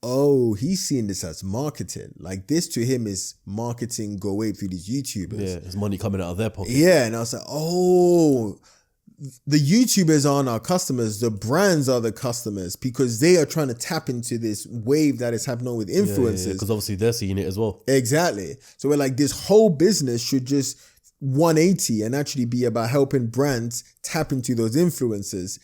oh, he's seeing this as marketing. Like this to him is marketing Go Ape through these YouTubers. Yeah, there's money coming out of their pocket. Yeah, and I was like, oh, the YouTubers aren't our customers. The brands are the customers because they are trying to tap into this wave that is happening with influencers. Because obviously they're seeing it as well. Exactly. So we're like, this whole business should just 180 and actually be about helping brands tap into those influencers.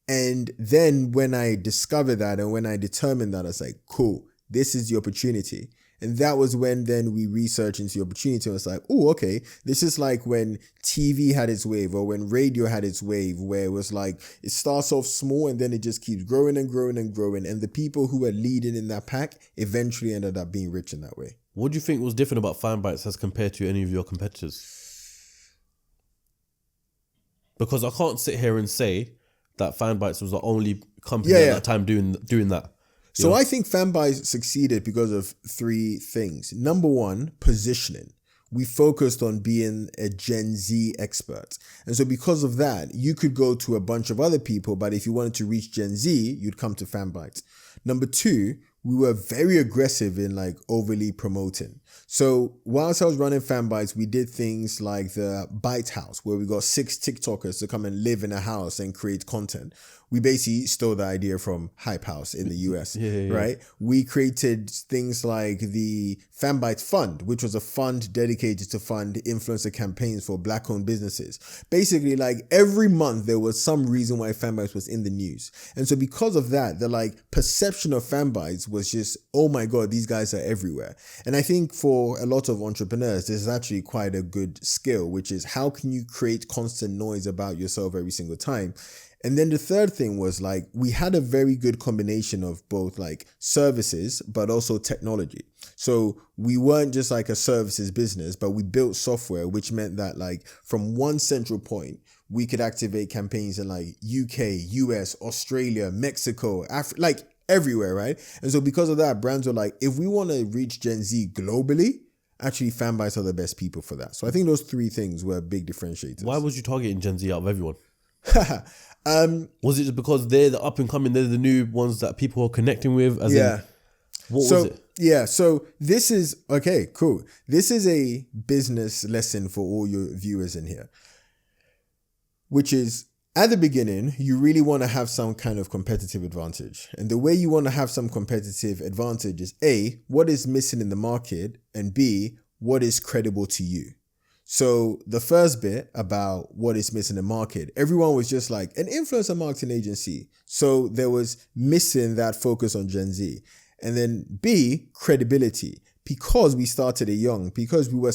And then when I discovered that and when I determined that, I was like, cool, this is the opportunity. And that was when then we researched into the opportunity. And it's like, oh, okay, this is like when TV had its wave or when radio had its wave, where it was like, it starts off small and then it just keeps growing and growing and growing. And the people who were leading in that pack eventually ended up being rich in that way. What do you think was different about FanBytes as compared to any of your competitors? Because I can't sit here and say that FanBytes was the only company at that time doing that. So I think FanBytes succeeded because of three things. Number one, positioning. We focused on being a Gen Z expert. And so because of that, you could go to a bunch of other people, but if you wanted to reach Gen Z, you'd come to FanBytes. Number two, we were very aggressive in like overly promoting. So whilst I was running FanBytes, we did things like the Byte House, where we got 6 TikTokers to come and live in a house and create content. We basically stole the idea from Hype House in the US, right? We created things like the FanBytes Fund, which was a fund dedicated to fund influencer campaigns for Black-owned businesses. Basically, like every month, there was some reason why FanBytes was in the news. And so because of that, the like perception of FanBytes was just, oh my God, these guys are everywhere. And I think for a lot of entrepreneurs, this is actually quite a good skill, which is how can you create constant noise about yourself every single time? And then the third thing was like, we had a very good combination of both like services, but also technology. So we weren't just like a services business, but we built software, which meant that like from one central point, we could activate campaigns in like UK, US, Australia, Mexico, like everywhere, right? And so because of that, brands were like, if we want to reach Gen Z globally, actually FanBytes are the best people for that. So I think those three things were big differentiators. Why was you targeting Gen Z out of everyone? Was it just because they're the up and coming, they're the new ones that people are connecting with? What was it? Yeah, so this is, okay, cool. This is a business lesson for all your viewers in here, which is at the beginning, you really want to have some kind of competitive advantage. And the way you want to have some competitive advantage is A, what is missing in the market, and B, what is credible to you. So the first bit about what is missing in the market, everyone was just like an influencer marketing agency. So there was missing that focus on Gen Z. And then B, credibility. Because we started it young, because we were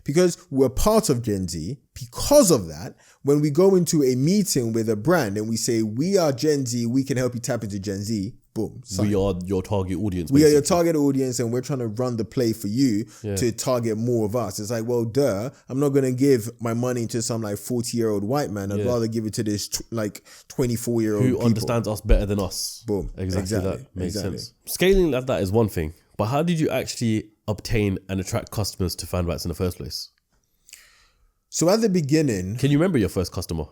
because we're part of Gen Z, because of that, when we go into a meeting with a brand and we say, we are Gen Z, we can help you tap into Gen Z, boom. We are your target audience. We are your basically. target audience, and we're trying to run the play for you to target more of us. It's like, well, duh, I'm not going to give my money to some like 40-year-old white man. I'd rather give it to this 24-year-old who people. understands us better than us. Boom. Exactly. That makes sense. Scaling like that is one thing, but how did you actually obtain and attract customers to FanBytes in the first place? So at the beginning... Can you remember your first customer?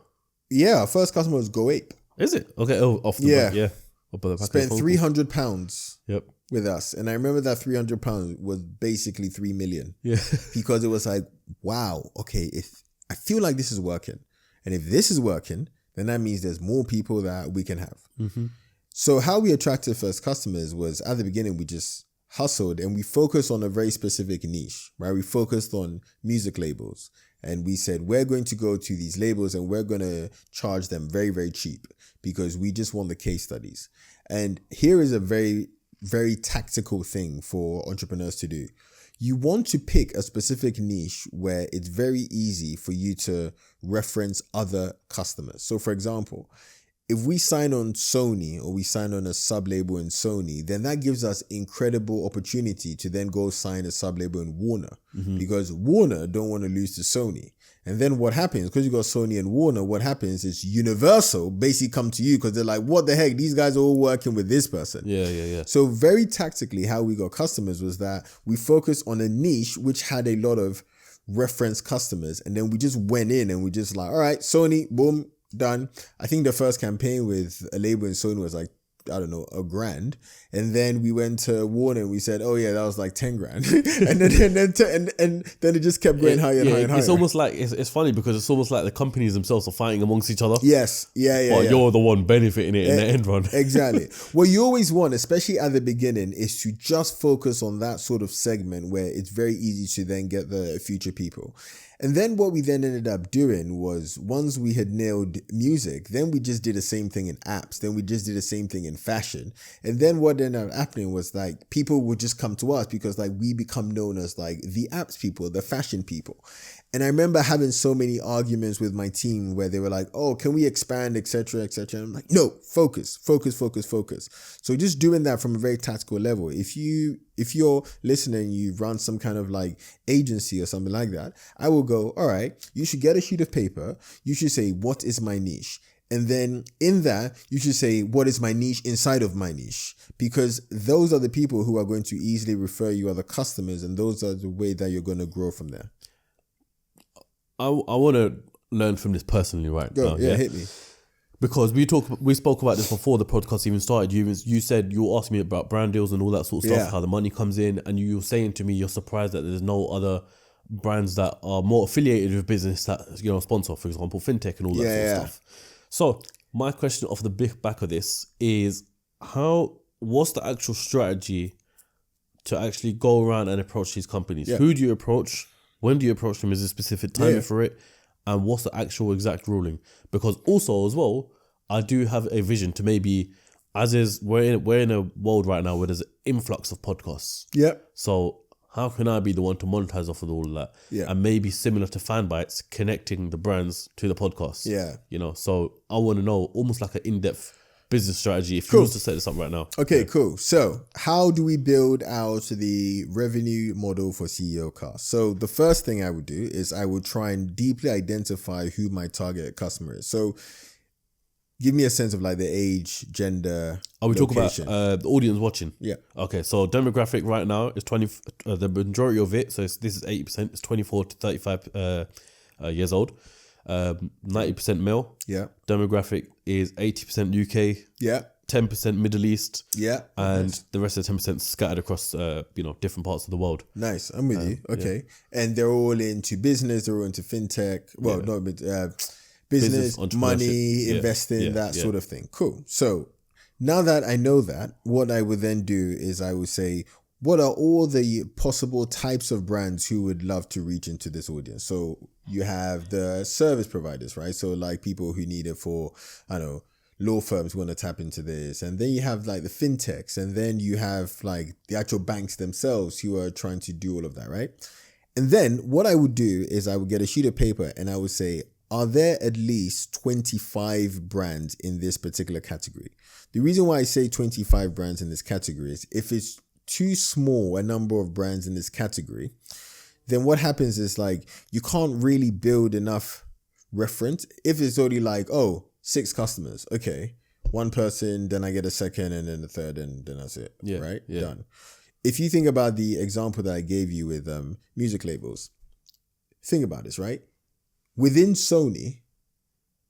Yeah, our first customer was Go Ape. Is it? Okay, off the back, yeah. Up the back Spent £300 Yep. with us. And I remember that £300 was basically 3 million. Yeah. Because it was like, wow, okay, if I feel like this is working. And if this is working, then that means there's more people that we can have. Mm-hmm. So how we attracted first customers was at the beginning, we just hustled and we focused on a very specific niche, right? We focused on music labels. And we said, we're going to go to these labels and we're going to charge them very, very cheap because we just want the case studies. And here is a very, very tactical thing for entrepreneurs to do. You want to pick a specific niche where it's very easy for you to reference other customers. So for example, if we sign on Sony or we sign on a sub-label in Sony, then that gives us incredible opportunity to then go sign a sub-label in Warner because Warner don't want to lose to Sony. And then what happens, because you got Sony and Warner, what happens is Universal basically come to you because they're like, what the heck? These guys are all working with this person. Yeah. So very tactically, how we got customers was that we focused on a niche which had a lot of reference customers. And then we just went in and we just like, all right, Sony, boom, done. I think the first campaign with a label in Sony was like, I don't know, $1,000. And then we went to Warner and we said, oh yeah, that was like 10 grand. and then it just kept going higher and higher and higher. It's almost like, it's funny because it's almost like the companies themselves are fighting amongst each other. Yes. Yeah. But you're the one benefiting it in the end run. Exactly. What you always want, especially at the beginning, is to just focus on that sort of segment where it's very easy to then get the future people. And then what we then ended up doing was once we had nailed music, then we just did the same thing in apps. Then we just did the same thing in fashion. And then what ended up happening was like people would just come to us because like we become known as like the apps people, the fashion people. And I remember having so many arguments with my team where they were like, oh, can we expand, etc., etc. I'm like, no, focus. So just doing that from a very tactical level. If you're listening, you run some kind of like agency or something like that, I will go, all right, you should get a sheet of paper. You should say, what is my niche? And then in that, you should say, what is my niche inside of my niche? Because those are the people who are going to easily refer you other customers. And those are the way that you're going to grow from there. I want to learn from this personally right now. Yeah, hit me. Because we spoke about this before the podcast even started. You said you asked me about brand deals and all that sort of stuff, how the money comes in, and you were saying to me you're surprised that there's no other brands that are more affiliated with business that sponsor, for example, fintech and all that sort of stuff. So my question off the back of this is what's the actual strategy to actually go around and approach these companies? Who do you approach? When do you approach them? Is there a specific timing for it? And what's the actual exact ruling? Because also as well, I do have a vision to maybe, we're in a world right now where there's an influx of podcasts. Yeah. So how can I be the one to monetize off of all of that? Yeah. And maybe similar to FanBytes, connecting the brands to the podcast. Yeah. So I want to know almost like an in-depth business strategy if you was to set this up right now. Okay, cool. So how do we build out the revenue model for CEOCAST? So the first thing I would do is I would try and deeply identify who my target customer is. So give me a sense of like the age, gender, location. Talk about the audience watching? Yeah. Okay, so demographic right now is 20, the majority of it, so this is 80%, it's 24 to 35 years old. 90% male. Yeah. Demographic is 80% UK. Yeah. 10% Middle East. Yeah. And the rest of the 10% scattered across different parts of the world. Nice. I'm with you. Okay. Yeah. And they're all into business, they're all into fintech. Well, not business, money, investing, that sort of thing. Cool. So now that I know that, what I would then do is I would say, what are all the possible types of brands who would love to reach into this audience? So you have the service providers, right? So like people who need it for, I don't know, law firms who want to tap into this. And then you have like the fintechs, and then you have like the actual banks themselves who are trying to do all of that, right? And then what I would do is I would get a sheet of paper and I would say, are there at least 25 brands in this particular category? The reason why I say 25 brands in this category is if it's too small a number of brands in this category, then what happens is like you can't really build enough reference. If it's only like, 6 customers, okay, one person, then I get a second and then a third and then that's it. Yeah, right? yeah. Done. If you think about the example that I gave you with music labels, think about this, right? Within Sony,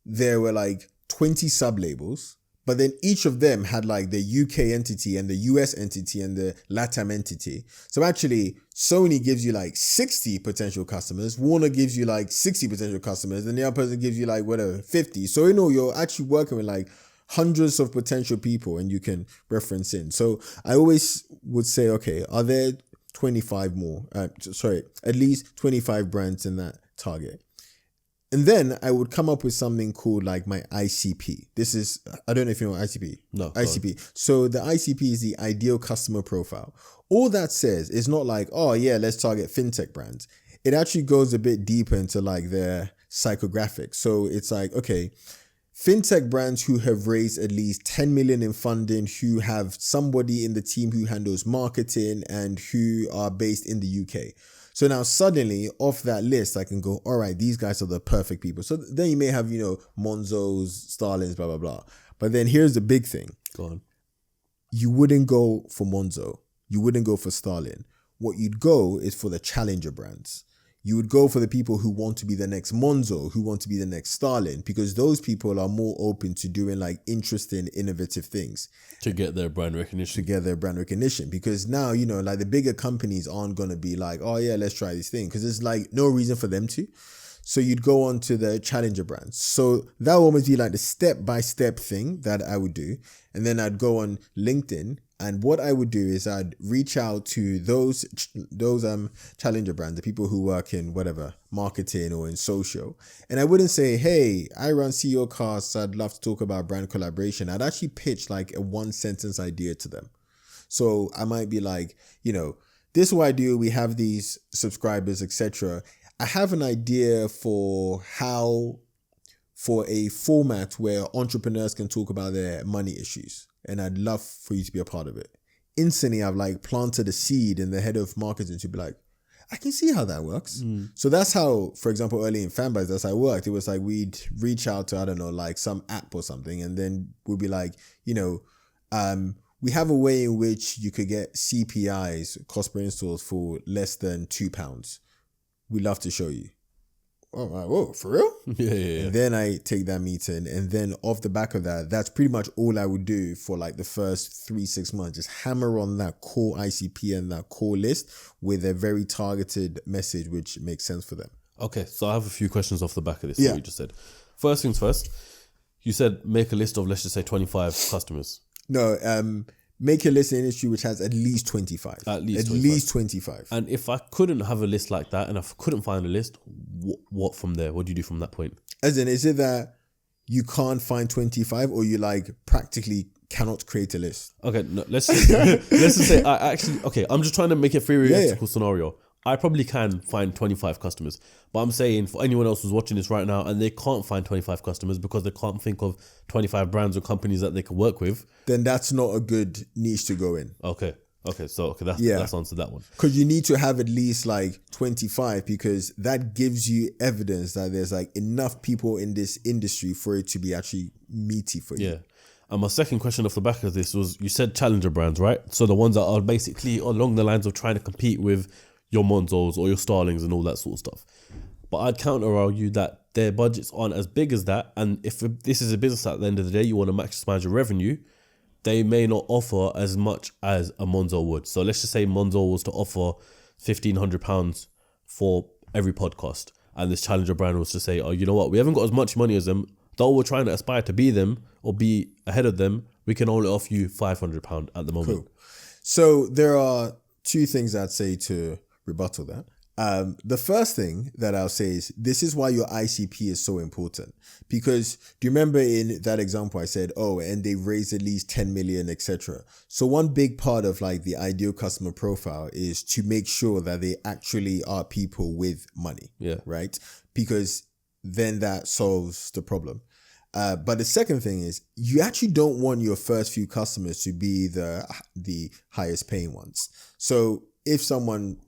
there were like 20 sub-labels, but then each of them had like the UK entity and the US entity and the LATAM entity. So actually, Sony gives you like 60 potential customers, Warner gives you like 60 potential customers, and the other person gives you like whatever, 50. So you're actually working with like hundreds of potential people and you can reference in. So I always would say, okay, are there 25 more? At least 25 brands in that target. And then I would come up with something called like my ICP. This is, I don't know if you know ICP. No. ICP. So the ICP is the ideal customer profile. All that says is not like, let's target fintech brands. It actually goes a bit deeper into like their psychographics. So it's like, okay, fintech brands who have raised at least 10 million in funding, who have somebody in the team who handles marketing and who are based in the UK. So now suddenly off that list, I can go, all right, these guys are the perfect people. So then you may have, Monzos, Starlings, blah, blah, blah. But then here's the big thing. Go on. You wouldn't go for Monzo. You wouldn't go for Starling. What you'd go is for the challenger brands. You would go for the people who want to be the next Monzo, who want to be the next Starling, because those people are more open to doing like interesting, innovative things. To get their brand recognition. Because now, like the bigger companies aren't going to be like, let's try this thing. Because there's like no reason for them to. So you'd go on to the challenger brands. So that would almost be like the step-by-step thing that I would do. And then I'd go on LinkedIn. And what I would do is I'd reach out to those challenger brands, the people who work in whatever, marketing or in social. And I wouldn't say, hey, I run CEOCAST, I'd love to talk about brand collaboration. I'd actually pitch like a 1-sentence idea to them. So I might be like, this is what I do. We have these subscribers, etc. I have an idea for a format where entrepreneurs can talk about their money issues. And I'd love for you to be a part of it. Instantly, I've like planted a seed in the head of marketing to be like, I can see how that works. So that's how, for example, early in FanBytes, that's how it worked. It was like we'd reach out to, I don't know, like some app or something. And then we'd be like, we have a way in which you could get CPIs, cost per installs, for less than £2. We'd love to show you. Oh, whoa, for real? Yeah. And then I take that meeting, and then off the back of that, that's pretty much all I would do for like the first 3-6 months. Just hammer on that core ICP and that core list with a very targeted message, which makes sense for them. Okay, so I have a few questions off the back of this. Yeah. What you just said. First things first, you said make a list of, let's just say, 25 customers. No, make a list in the industry which has at least 25. At least 25. And if I couldn't have a list like that and I couldn't find a list, what from there? What do you do from that point? As in, is it that you can't find 25 or you like practically cannot create a list? Okay, no, let's just say I'm just trying to make a theoretical scenario. I probably can find 25 customers, but I'm saying for anyone else who's watching this right now and they can't find 25 customers because they can't think of 25 brands or companies that they can work with, then that's not a good niche to go in. Okay, so that's answered that one. Because you need to have at least like 25, because that gives you evidence that there's like enough people in this industry for it to be actually meaty for you. Yeah. And my second question off the back of this was, you said challenger brands, right? So the ones that are basically along the lines of trying to compete with your Monzos or your Starlings and all that sort of stuff. But I'd counter argue that their budgets aren't as big as that. And if this is a business at the end of the day, you want to maximize your revenue, they may not offer as much as a Monzo would. So let's just say Monzo was to offer £1,500 for every podcast. And this challenger brand was to say, oh, you know what? We haven't got as much money as them. Though we're trying to aspire to be them or be ahead of them, we can only offer you £500 at the moment. Cool. So there are two things I'd say to rebuttal that. The first thing that I'll say is this is why your ICP is so important, because do you remember in that example I said, and they've raised at least 10 million, etc. So one big part of like the ideal customer profile is to make sure that they actually are people with money, right? Because then that solves the problem. But the second thing is you actually don't want your first few customers to be the highest paying ones. So if someone,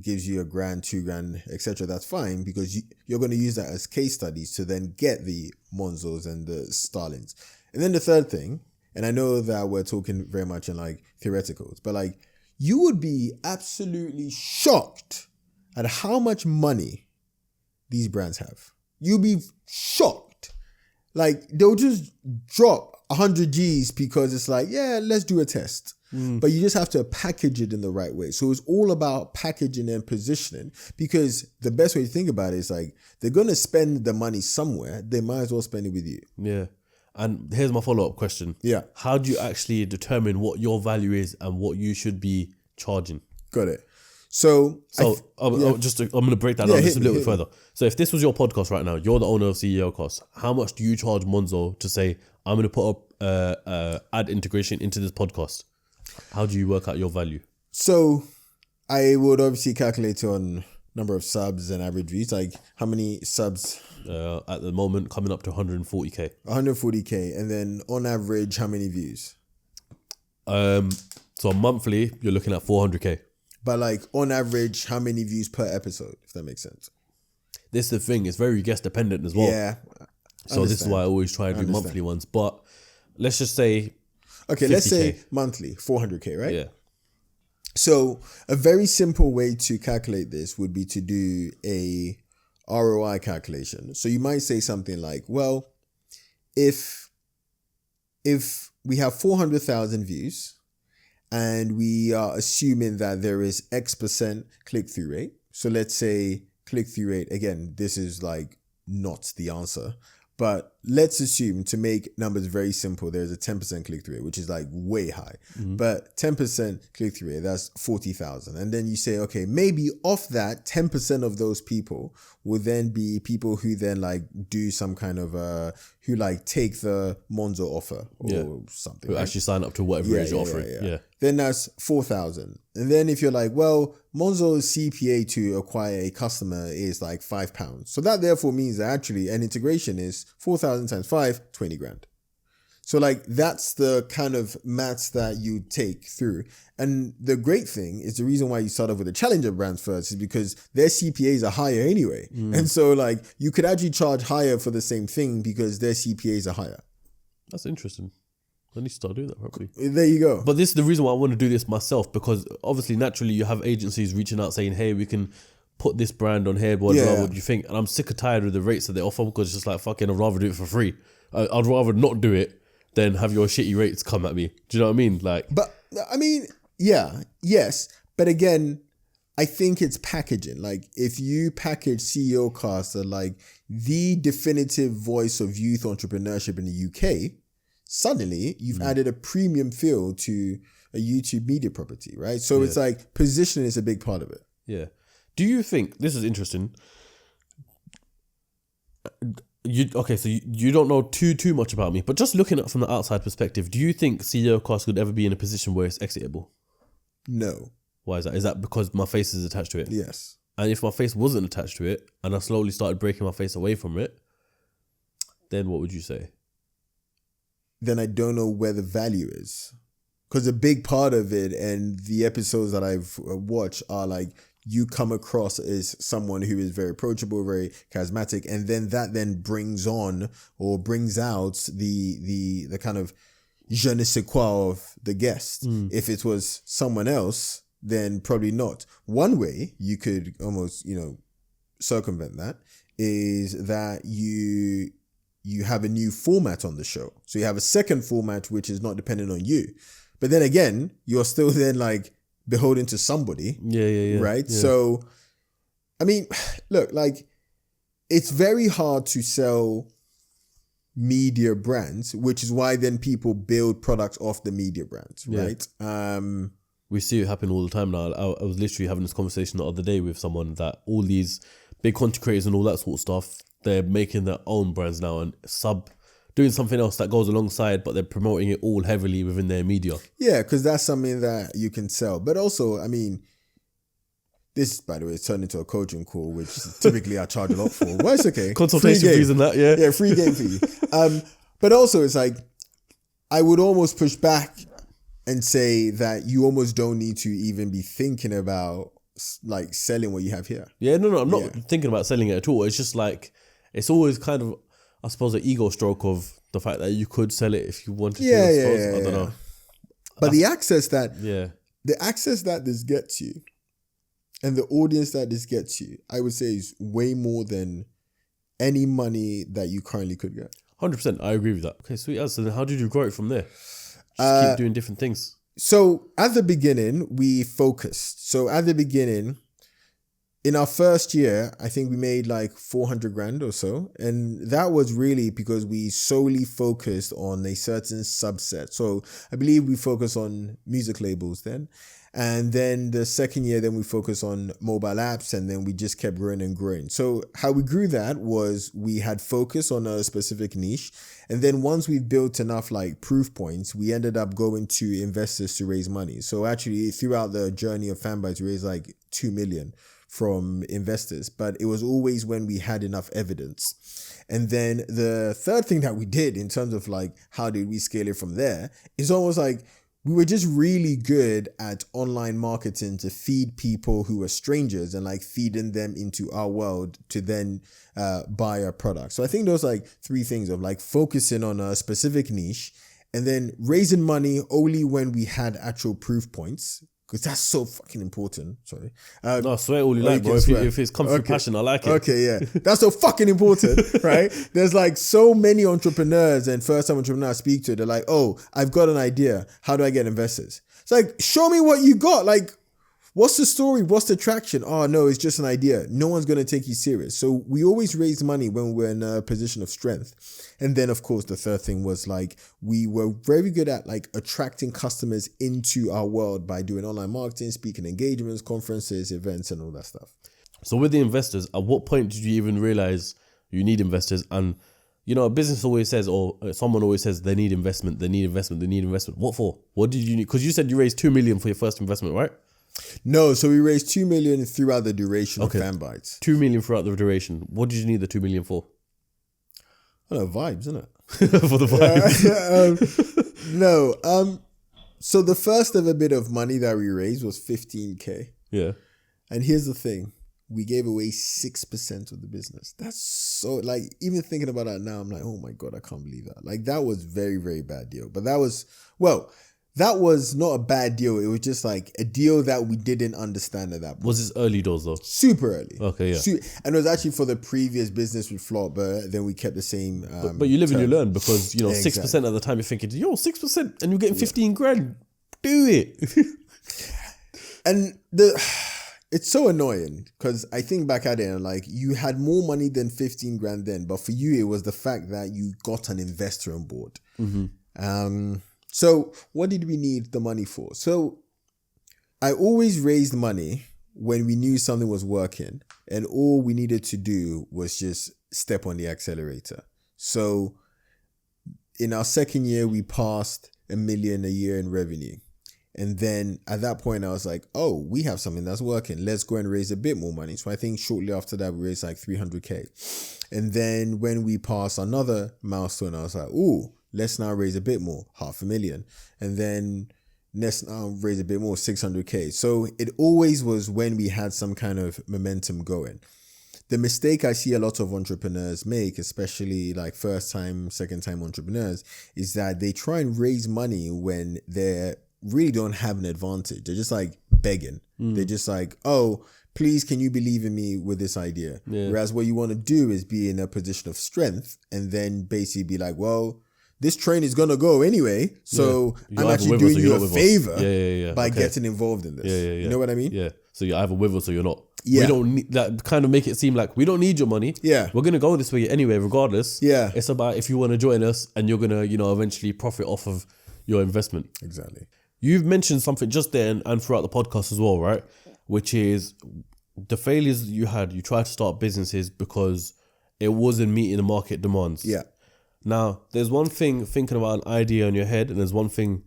gives you $1,000, $2,000, etc., that's fine, because you're going to use that as case studies to then get the Monzos and the Starlings. And then the third thing, and I know that we're talking very much in like theoreticals, but like you would be absolutely shocked at how much money these brands have. You'll be shocked. Like they'll just drop 100 G's because it's like, yeah, let's do a test. But you just have to package it in the right way. So it's all about packaging and positioning, because the best way to think about it is like they're going to spend the money somewhere. They might as well spend it with you. Yeah. And here's my follow-up question. Yeah. How do you actually determine what your value is and what you should be charging? Got it. So I'm going to break that down just a little bit further. So if this was your podcast right now, you're the owner of CEOCAST, how much do you charge Monzo to say, I'm going to put up ad integration into this podcast? How do you work out your value? So I would obviously calculate on number of subs and average views, like how many subs? At the moment, coming up to 140K. 140K. And then on average, how many views? So monthly, you're looking at 400K. But like on average, how many views per episode, if that makes sense? This is the thing. It's very guest dependent as well. Yeah. So this is why I always try and do monthly ones. But let's just say... Okay, 50K. Let's say monthly, 400K, right? Yeah. So a very simple way to calculate this would be to do a ROI calculation. So you might say something like, well, if we have 400,000 views and we are assuming that there is X% click-through rate. So let's say click-through rate, again, this is like not the answer, but let's assume, to make numbers very simple, there's a 10% click-through rate, which is like way high. But 10% click-through rate, that's 40,000. And then you say, okay, maybe off that, 10% of those people will then be people who then like do some kind of, who like take the Monzo offer or something. Who actually sign up to whatever it is you're offering. Yeah. Then that's 4,000. And then if you're like, well, Monzo's CPA to acquire a customer is like £5. So that therefore means that actually an integration is 4,000 times 5, 20 grand. So like that's the kind of maths that you take through. And the great thing is the reason why you start off with the challenger brands first is because their CPAs are higher anyway. And so like you could actually charge higher for the same thing because their CPAs are higher. That's interesting. I need to start doing that properly. There you go. But this is the reason why I want to do this myself, because obviously naturally you have agencies reaching out saying, hey, we can put this brand on here, what do you think? And I'm sick of tired of the rates that they offer, because it's just like, fucking, I'd rather do it for free. I'd rather not do it than have your shitty rates come at me. Do you know what I mean? Like, but I mean, yes. But again, I think it's packaging. Like if you package CEOCAST as like the definitive voice of youth entrepreneurship in the UK, suddenly you've added a premium feel to a YouTube media property, right? So it's like positioning is a big part of it. Yeah. Do you think, this is interesting, you don't know too much about me, but just looking at it from the outside perspective, do you think CEOCAST could ever be in a position where it's exitable? No. Why is that? Is that because my face is attached to it? Yes. And if my face wasn't attached to it and I slowly started breaking my face away from it, then what would you say? Then I don't know where the value is. Because a big part of it, and the episodes that I've watched are like, you come across as someone who is very approachable, very charismatic, and then that then brings on or brings out the kind of je ne sais quoi of the guest. If it was someone else, then probably not. One way you could almost, circumvent that is that you have a new format on the show. So you have a second format which is not dependent on you. But then again, you're still then like beholden to somebody. Yeah. Right? Yeah. So, I mean, look, like it's very hard to sell media brands, which is why then people build products off the media brands, right? We see it happen all the time now. I was literally having this conversation the other day with someone that all these big content creators and all that sort of stuff, they're making their own brands now and doing something else that goes alongside, but they're promoting it all heavily within their media. Yeah, because that's something that you can sell. But also, I mean, This, by the way, turned into a coaching call, which typically I charge a lot for. Well, it's okay. Consultation fees and that, yeah. Yeah, free game fee. But also, it's like, I would almost push back and say that you almost don't need to even be thinking about like selling what you have here. Yeah, no, I'm not thinking about selling it at all. It's just like, it's always kind of, I suppose, an ego stroke of the fact that you could sell it if you wanted to. I don't know. But the access that this gets you and the audience that this gets you, I would say is way more than any money that you currently could get. 100%. I agree with that. Okay, sweet. So then how did you grow it from there? Just keep doing different things. So at the beginning, we focused. So at the beginning, in our first year, I think we made like 400 grand or so. And that was really because we solely focused on a certain subset. So I believe we focused on music labels then. And then the second year, then we focused on mobile apps, and then we just kept growing and growing. So how we grew that was we had focus on a specific niche. And then once we built enough like proof points, we ended up going to investors to raise money. So actually throughout the journey of FanBytes, we raised like 2 million from investors, but it was always when we had enough evidence. And then the third thing that we did in terms of like, how did we scale it from there, is almost like, we were just really good at online marketing to feed people who were strangers and like feeding them into our world to then buy our product. So I think those like three things of like focusing on a specific niche and then raising money only when we had actual proof points. Because that's so fucking important. Sorry. No, swear all you like, bro. If it's comes from passion, I like it. Okay, yeah. That's so fucking important, right? There's like so many entrepreneurs and first-time entrepreneurs I speak to. They're like, oh, I've got an idea. How do I get investors? It's like, show me what you got. Like, what's the story? What's the traction? Oh, no, it's just an idea. No one's going to take you serious. So we always raise money when we're in a position of strength. And then, of course, the third thing was like, we were very good at like attracting customers into our world by doing online marketing, speaking engagements, conferences, events, and all that stuff. So with the investors, at what point did you even realize you need investors? And, you know, a business always says, or someone always says they need investment, they need investment, they need investment. What for? What did you need? Because you said you raised 2 million for your first investment, right? No, so we raised 2 million throughout the duration of FanBytes. 2 million throughout the duration. What did you need the 2 million for? I don't know, vibes, isn't it? For the vibes. No. So the first ever bit of money that we raised was 15K. Yeah. And here's the thing. We gave away 6% of the business. That's so, like, even thinking about that now, I'm like, oh my God, I can't believe that. Like, that was very, very bad deal. But that was not a bad deal. It was just like a deal that we didn't understand at that point. Was this early doors though? Super early. Okay, yeah. And it was actually for the previous business with Flop, but then we kept the same. But you live and you learn, because, you know, 6% at the time you're thinking, yo, 6% and you're getting 15 grand. Do it. And it's so annoying because I think back at it and like, you had more money than 15 grand then, but for you, it was the fact that you got an investor on board. Mm-hmm. So what did we need the money for? So I always raised money when we knew something was working and all we needed to do was just step on the accelerator. So in our second year, we passed $1 million a year in revenue. And then at that point, I was like, oh, we have something that's working. Let's go and raise a bit more money. So I think shortly after that, we raised like 300K. And then when we passed another milestone, I was like, ooh, let's now raise a bit more, 500,000. And then let's now raise a bit more, 600K. So it always was when we had some kind of momentum going. The mistake I see a lot of entrepreneurs make, especially like first time, second time entrepreneurs, is that they try and raise money when they really don't have an advantage. They're just like begging. They're just like, oh, please, can you believe in me with this idea? Yeah. Whereas what you want to do is be in a position of strength and then basically be like, well, this train is going to go anyway. So I'm actually doing you a favor by getting involved in this. You know what I mean? Yeah. So you're either with us or you're not. Yeah. We don't need that, kind of make it seem like we don't need your money. Yeah. We're going to go this way anyway, regardless. Yeah. It's about if you want to join us and you're going to, you know, eventually profit off of your investment. Exactly. You've mentioned something just there and throughout the podcast as well, right? Which is the failures you had. You tried to start businesses because it wasn't meeting the market demands. Yeah. Now, there's one thing thinking about an idea in your head, and there's one thing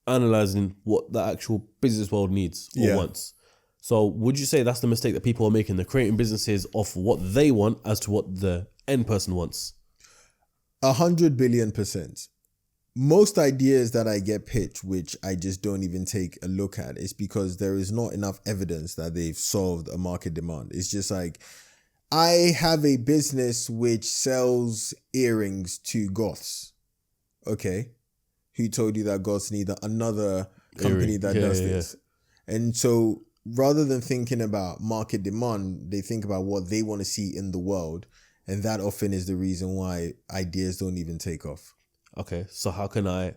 analyzing what the actual business world needs or wants. So would you say that's the mistake that people are making? They're creating businesses off what they want as to what the end person wants. 100 billion%. Most ideas that I get pitched, which I just don't even take a look at, is because there is not enough evidence that they've solved a market demand. It's just like, I have a business which sells earrings to goths. Okay. Who told you that goths need another company that does this? And so rather than thinking about market demand, they think about what they want to see in the world. And that often is the reason why ideas don't even take off. Okay, so how can I'm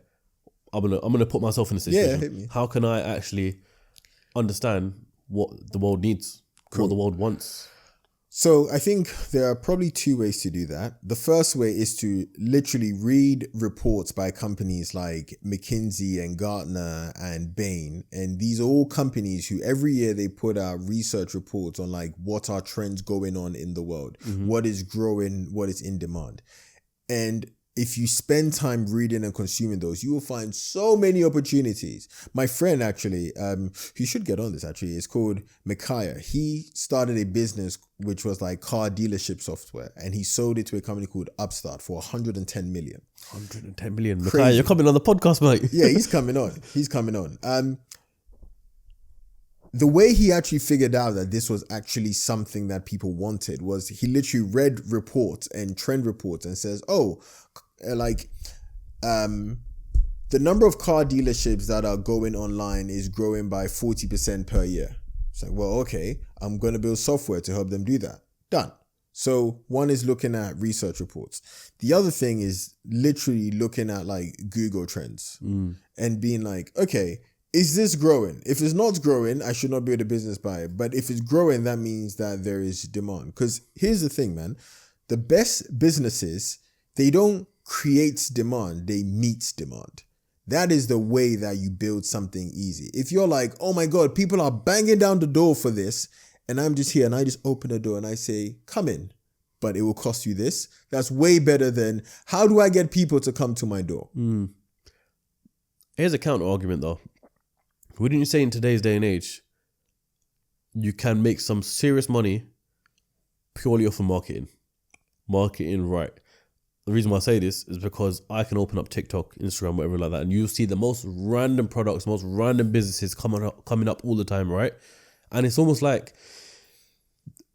gonna put myself in a situation. Yeah, hit me. How can I actually understand what the world needs, what the world wants? So I think there are probably two ways to do that. The first way is to literally read reports by companies like McKinsey and Gartner and Bain. And these are all companies who every year they put out research reports on like what are trends going on in the world, what is growing, what is in demand. And if you spend time reading and consuming those, you will find so many opportunities. My friend actually, he should get on this actually, it's called Micaiah. He started a business which was like car dealership software, and he sold it to a company called Upstart for 110 million. 110 million. Micaiah, you're coming on the podcast, mate. Yeah, he's coming on. He's coming on. The way he actually figured out that this was actually something that people wanted was he literally read reports and trend reports and says, the number of car dealerships that are going online is growing by 40% per year. It's like, well, okay, I'm going to build software to help them do that. Done. So one is looking at research reports. The other thing is literally looking at like Google Trends and being like, okay, is this growing? If it's not growing, I should not build a business by it. But if it's growing, that means that there is demand. Because here's the thing, man. The best businesses, they don't create demand, they meet demand. That is the way that you build something easy. If you're like, oh my God, people are banging down the door for this, and I'm just here and I just open the door and I say, come in, but it will cost you this. That's way better than, how do I get people to come to my door? Here's a counter argument though. Wouldn't you say in today's day and age, you can make some serious money purely off of marketing? Marketing, right. The reason why I say this is because I can open up TikTok, Instagram, whatever like that, and you'll see the most random products, most random businesses coming up all the time, right? And it's almost like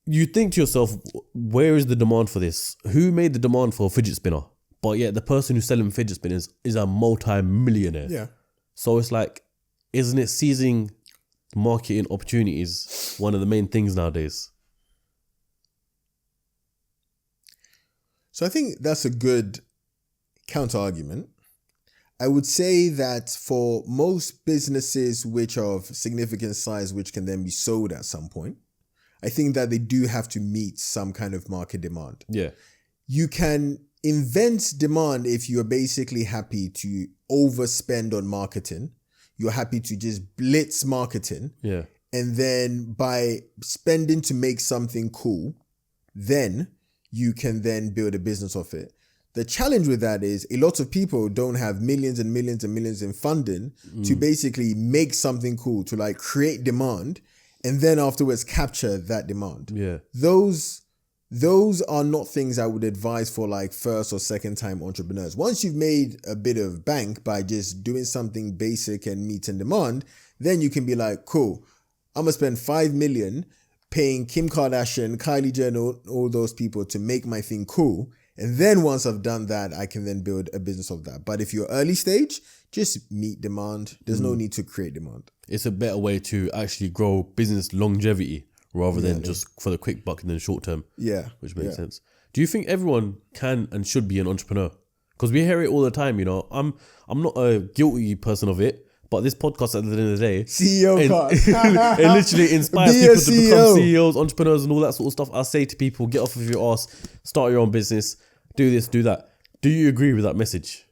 you think to yourself, where is the demand for this? Who made the demand for a fidget spinner? But yet the person who's selling fidget spinners is a multi-millionaire. Yeah. So it's like, isn't it seizing marketing opportunities one of the main things nowadays? So I think that's a good counter argument. I would say that for most businesses which are of significant size, which can then be sold at some point, I think that they do have to meet some kind of market demand. Yeah. You can invent demand if you're basically happy to overspend on marketing. You're happy to just blitz marketing. Yeah. And then by spending to make something cool, then you can then build a business off it. The challenge with that is a lot of people don't have millions and millions and millions in funding to basically make something cool, to like create demand and then afterwards capture that demand. Yeah. Those are not things I would advise for like first or second time entrepreneurs. Once you've made a bit of bank by just doing something basic and meeting demand, then you can be like, cool, I'm gonna spend 5 million paying Kim Kardashian, Kylie Jenner, all those people to make my thing cool. And then once I've done that, I can then build a business of that. But if you're early stage, just meet demand. There's no need to create demand. It's a better way to actually grow business longevity rather than just for the quick buck and then short term. Yeah. Which makes sense. Do you think everyone can and should be an entrepreneur? Because we hear it all the time, you know. I'm not a guilty person of it, but this podcast at the end of the day, CEOCAST. it literally inspires people to become CEOs, entrepreneurs and all that sort of stuff. I say to people, get off of your ass, start your own business, do this, do that. Do you agree with that message?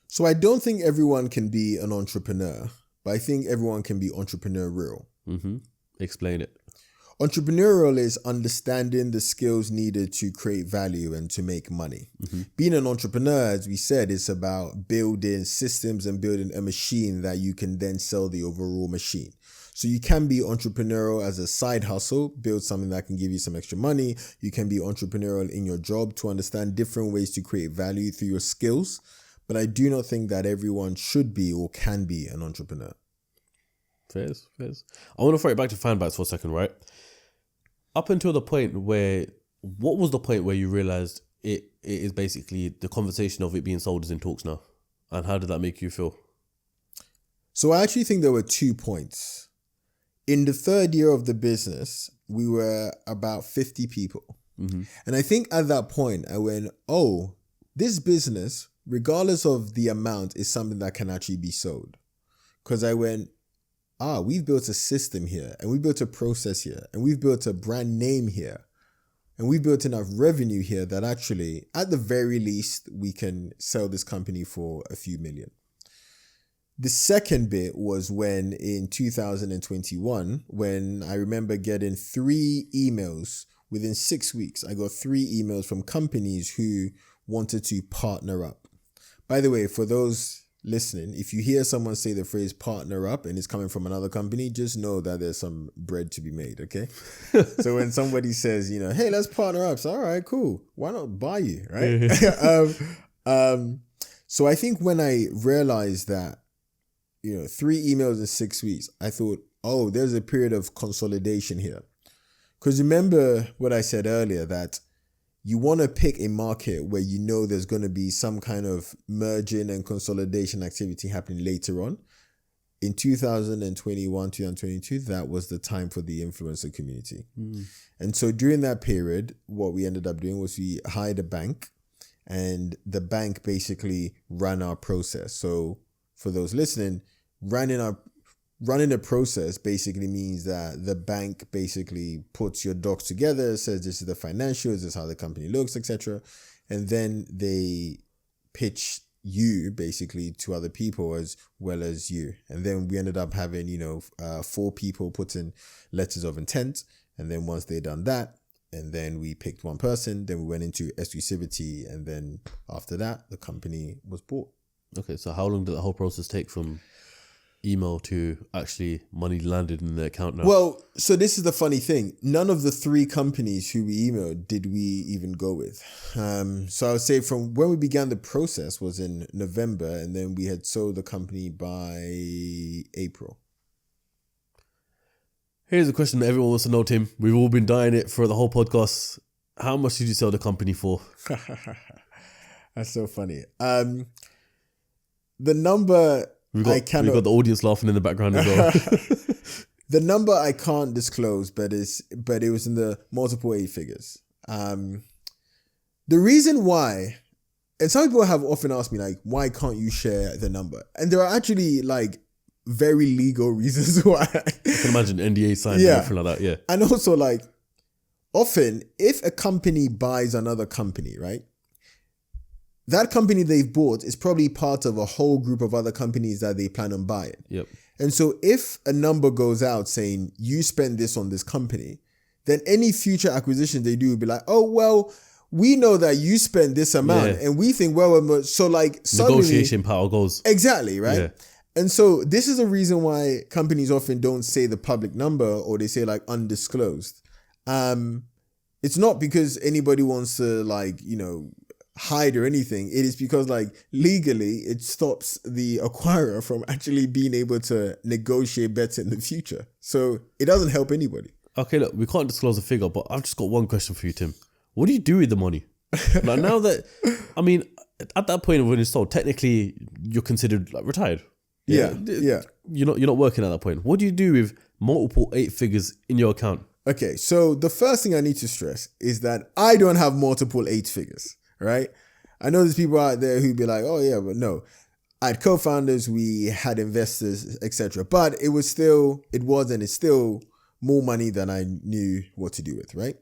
So I don't think everyone can be an entrepreneur, but I think everyone can be entrepreneurial. Explain it. Entrepreneurial is understanding the skills needed to create value and to make money. Being an entrepreneur, as we said, is about building systems and building a machine that you can then sell the overall machine. So you can be entrepreneurial as a side hustle, build something that can give you some extra money. You can be entrepreneurial in your job to understand different ways to create value through your skills. But I do not think that everyone should be or can be an entrepreneur. Fairs. I want to throw it back to FanBytes for a second, right? Up until the point where, what was the point where you realized it is basically the conversation of it being sold is in talks now? And how did that make you feel? So I actually think there were 2 points. In the third year of the business, we were about 50 people. And I think at that point, I went, oh, this business, regardless of the amount, is something that can actually be sold. Because I went, we've built a system here, and we built a process here, and we've built a brand name here, and we've built enough revenue here that actually, at the very least, we can sell this company for a few million. The second bit was when in 2021, when I remember getting 3 emails within 6 weeks. I got 3 emails from companies who wanted to partner up. By the way, for those listening, if you hear someone say the phrase partner up and it's coming from another company, just know that there's some bread to be made, okay? So when somebody says, hey, let's partner up, so all right, cool. Why not buy you, right? So I think when I realized that, 3 emails in 6 weeks, I thought, oh, there's a period of consolidation here. Because remember what I said earlier, that you want to pick a market where there's going to be some kind of merging and consolidation activity happening later on. In 2021, 2022, that was the time for the influencer community. And so during that period, what we ended up doing was we hired a bank, and the bank basically ran our process. So for those listening, running a process basically means that the bank basically puts your docs together, says this is the financials, this is how the company looks, etc. And then they pitch you basically to other people as well as you. And then we ended up having, 4 people put in letters of intent. And then once they done that, and then we picked one person, then we went into exclusivity. And then after that, the company was bought. Okay, so how long did the whole process take from email to actually money landed in the account now? Well, so this is the funny thing. None of the 3 companies who we emailed did we even go with. So I would say from when we began the process was in November, and then we had sold the company by April. Here's a question that everyone wants to know, Tim. We've all been dying it for the whole podcast. How much did you sell the company for? That's so funny. The number we've got the audience laughing in the background as well. The number I can't disclose, but it was in the multiple 8 figures. The reason why, and some people have often asked me why can't you share the number? And there are actually very legal reasons why. I can imagine NDA sign and everything like that. Yeah, and also often if a company buys another company, right? That company they've bought is probably part of a whole group of other companies that they plan on buying. Yep. And so if a number goes out saying you spend this on this company, then any future acquisition they do will be like, oh, well, we know that you spend this amount and we think, so suddenly, negotiation power goes. Exactly, right? Yeah. And so this is a reason why companies often don't say the public number, or they say undisclosed. It's not because anybody wants to hide or anything. It is because legally it stops the acquirer from actually being able to negotiate better in the future. So it doesn't help anybody. Okay, look, we can't disclose the figure, but I've just got one question for you, Tim. What do you do with the money? Now that, at that point when it's sold, technically you're considered retired. Yeah. You're not working at that point. What do you do with multiple 8 figures in your account? Okay, so the first thing I need to stress is that I don't have multiple 8 figures. Right? I know there's people out there who'd be like, oh yeah, but no. I had co-founders, we had investors, etc. But it's still more money than I knew what to do with, right?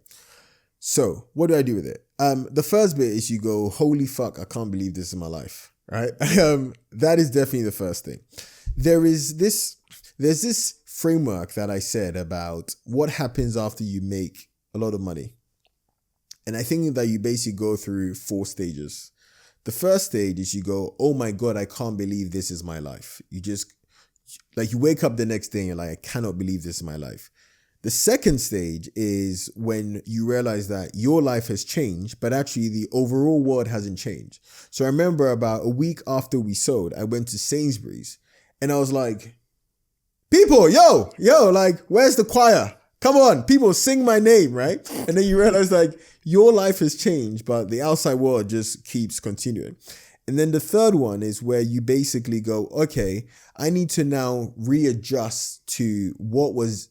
So what do I do with it? The first bit is you go, holy fuck, I can't believe this is my life, right? That is definitely the first thing. There's this framework that I said about what happens after you make a lot of money. And I think that you basically go through 4 stages. The first stage is you go, oh my God, I can't believe this is my life. You just, like, you wake up the next day and you're like, I cannot believe this is my life. The second stage is when you realize that your life has changed, but actually the overall world hasn't changed. So I remember about a week after we sold, I went to Sainsbury's and I was like, people, yo, like, where's the choir? Come on, people, sing my name, right? And then you realize, like, your life has changed, but the outside world just keeps continuing. And then the third one is where you basically go, okay, I need to now readjust to what was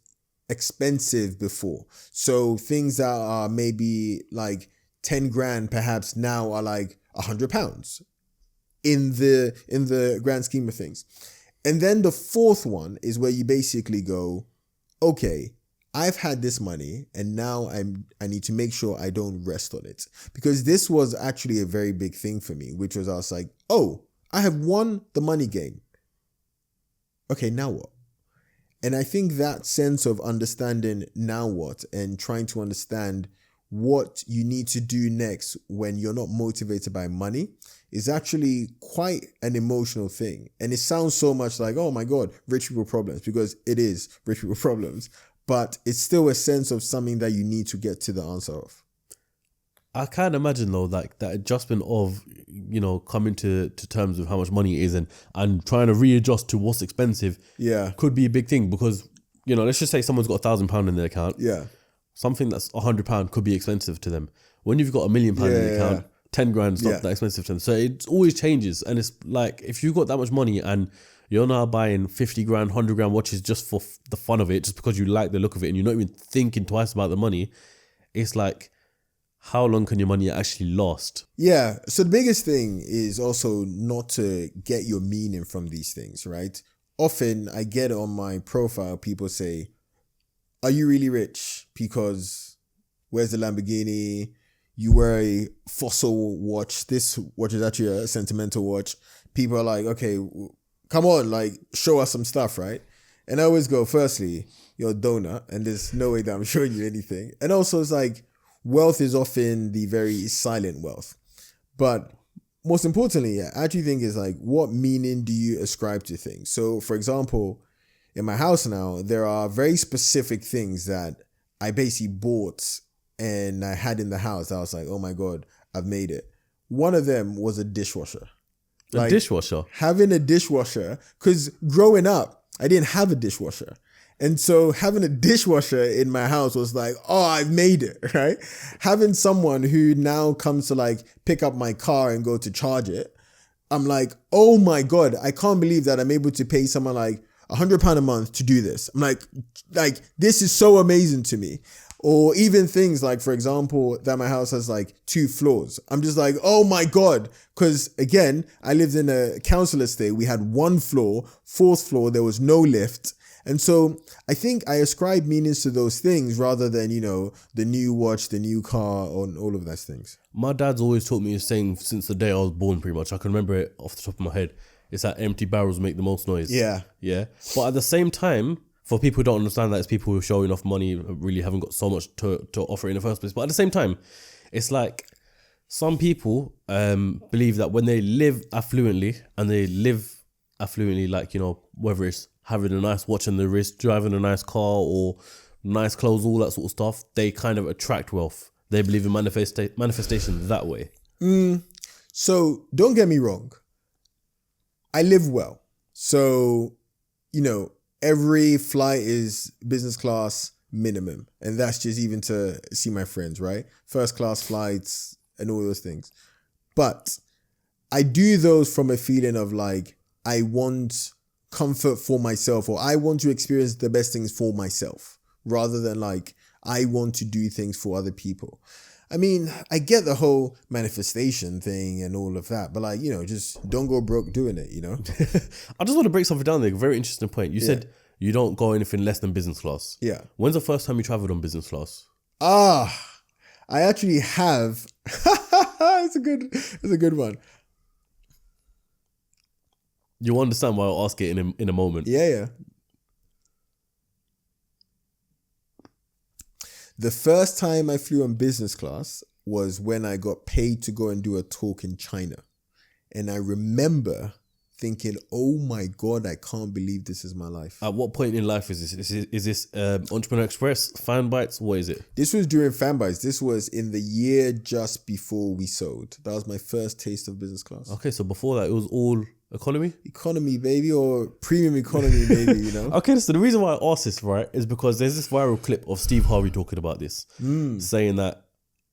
expensive before. So things that are maybe like 10 grand perhaps now are like £100 in the grand scheme of things. And then the fourth one is where you basically go, okay, I've had this money and now I need to make sure I don't rest on it. Because this was actually a very big thing for me, which was I was like, oh, I have won the money game. Okay, now what? And I think that sense of understanding now what and trying to understand what you need to do next when you're not motivated by money is actually quite an emotional thing. And it sounds so much like, oh my God, rich people problems, because it is rich people problems. But it's still a sense of something that you need to get to the answer of. I can't imagine though, like that adjustment of, coming to terms with how much money it is and trying to readjust to what's expensive. Yeah. Could be a big thing because, let's just say someone's got £1,000 in their account. Yeah. Something that's £100 could be expensive to them. When you've got £1 million in the account, 10 grand is not that expensive to them. So it always changes. And it's like, if you've got that much money and you're now buying 50 grand, 100 grand watches just for the fun of it, just because you like the look of it and you're not even thinking twice about the money, it's like, how long can your money actually last? Yeah. So the biggest thing is also not to get your meaning from these things, right? Often I get on my profile, people say, are you really rich? Because where's the Lamborghini? You wear a fossil watch. This watch is actually a sentimental watch. People are like, okay, come on, like, show us some stuff, right? And I always go, firstly, you're a donut, and there's no way that I'm showing you anything. And also, it's like, wealth is often the very silent wealth. But most importantly, I actually think is like, what meaning do you ascribe to things? So, for example, in my house now, there are very specific things that I basically bought and I had in the house. I was like, oh my God, I've made it. One of them was a dishwasher. A dishwasher? Having a dishwasher, because growing up, I didn't have a dishwasher. And so having a dishwasher in my house was like, oh, I've made it, right? Having someone who now comes to like pick up my car and go to charge it, I'm like, oh my God, I can't believe that I'm able to pay someone like £100 a month to do this. I'm like, this is so amazing to me. Or even things like, for example, that my house has like 2 floors. I'm just like, oh my God. Because again, I lived in a council estate. We had 1 floor, 4th floor. There was no lift. And so I think I ascribe meanings to those things rather than, the new watch, the new car, and all of those things. My dad's always taught me a saying since the day I was born, pretty much. I can remember it off the top of my head. It's that empty barrels make the most noise. Yeah. Yeah. But at the same time, for people who don't understand that, it's people who are showing off money, really haven't got so much to offer in the first place. But at the same time, it's like some people believe that when they live affluently, like, whether it's having a nice watch on the wrist, driving a nice car or nice clothes, all that sort of stuff, they kind of attract wealth. They believe in manifestation that way. So don't get me wrong. I live well. So, every flight is business class minimum. And that's just even to see my friends, right? First class flights and all those things. But I do those from a feeling of like, I want comfort for myself, or I want to experience the best things for myself rather than like, I want to do things for other people. I mean, I get the whole manifestation thing and all of that, but like, just don't go broke doing it, I just want to break something down there. Very interesting point. You said you don't go anything less than business class. Yeah. When's the first time you traveled on business class? I actually have. It's a good one. You understand why I'll ask it in a moment. Yeah. The first time I flew on business class was when I got paid to go and do a talk in China. And I remember thinking, oh my God, I can't believe this is my life. At what point in life is this? Is this Entrepreneur Express, FanBytes? What is it? This was during FanBytes. This was in the year just before we sold. That was my first taste of business class. Okay, so before that, it was all economy? Economy, baby, or premium economy, baby, you know? Okay, so the reason why I asked this, right, is because there's this viral clip of Steve Harvey talking about this, saying that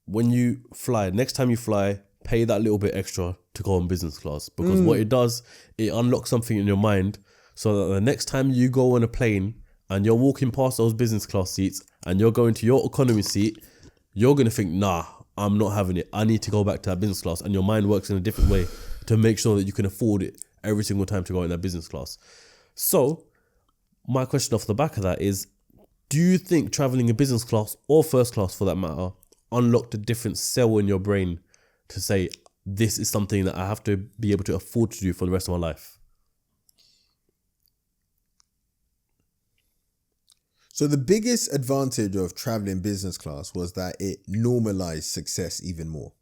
when you fly, next time you fly, pay that little bit extra to go on business class, because what it does, it unlocks something in your mind so that the next time you go on a plane and you're walking past those business class seats and you're going to your economy seat, you're going to think, nah, I'm not having it. I need to go back to that business class. And your mind works in a different way to make sure that you can afford it every single time to go in that business class. So my question off the back of that is, do you think traveling in business class or first class for that matter unlocked a different cell in your brain to say, this is something that I have to be able to afford to do for the rest of my life? So the biggest advantage of traveling business class was that it normalized success even more.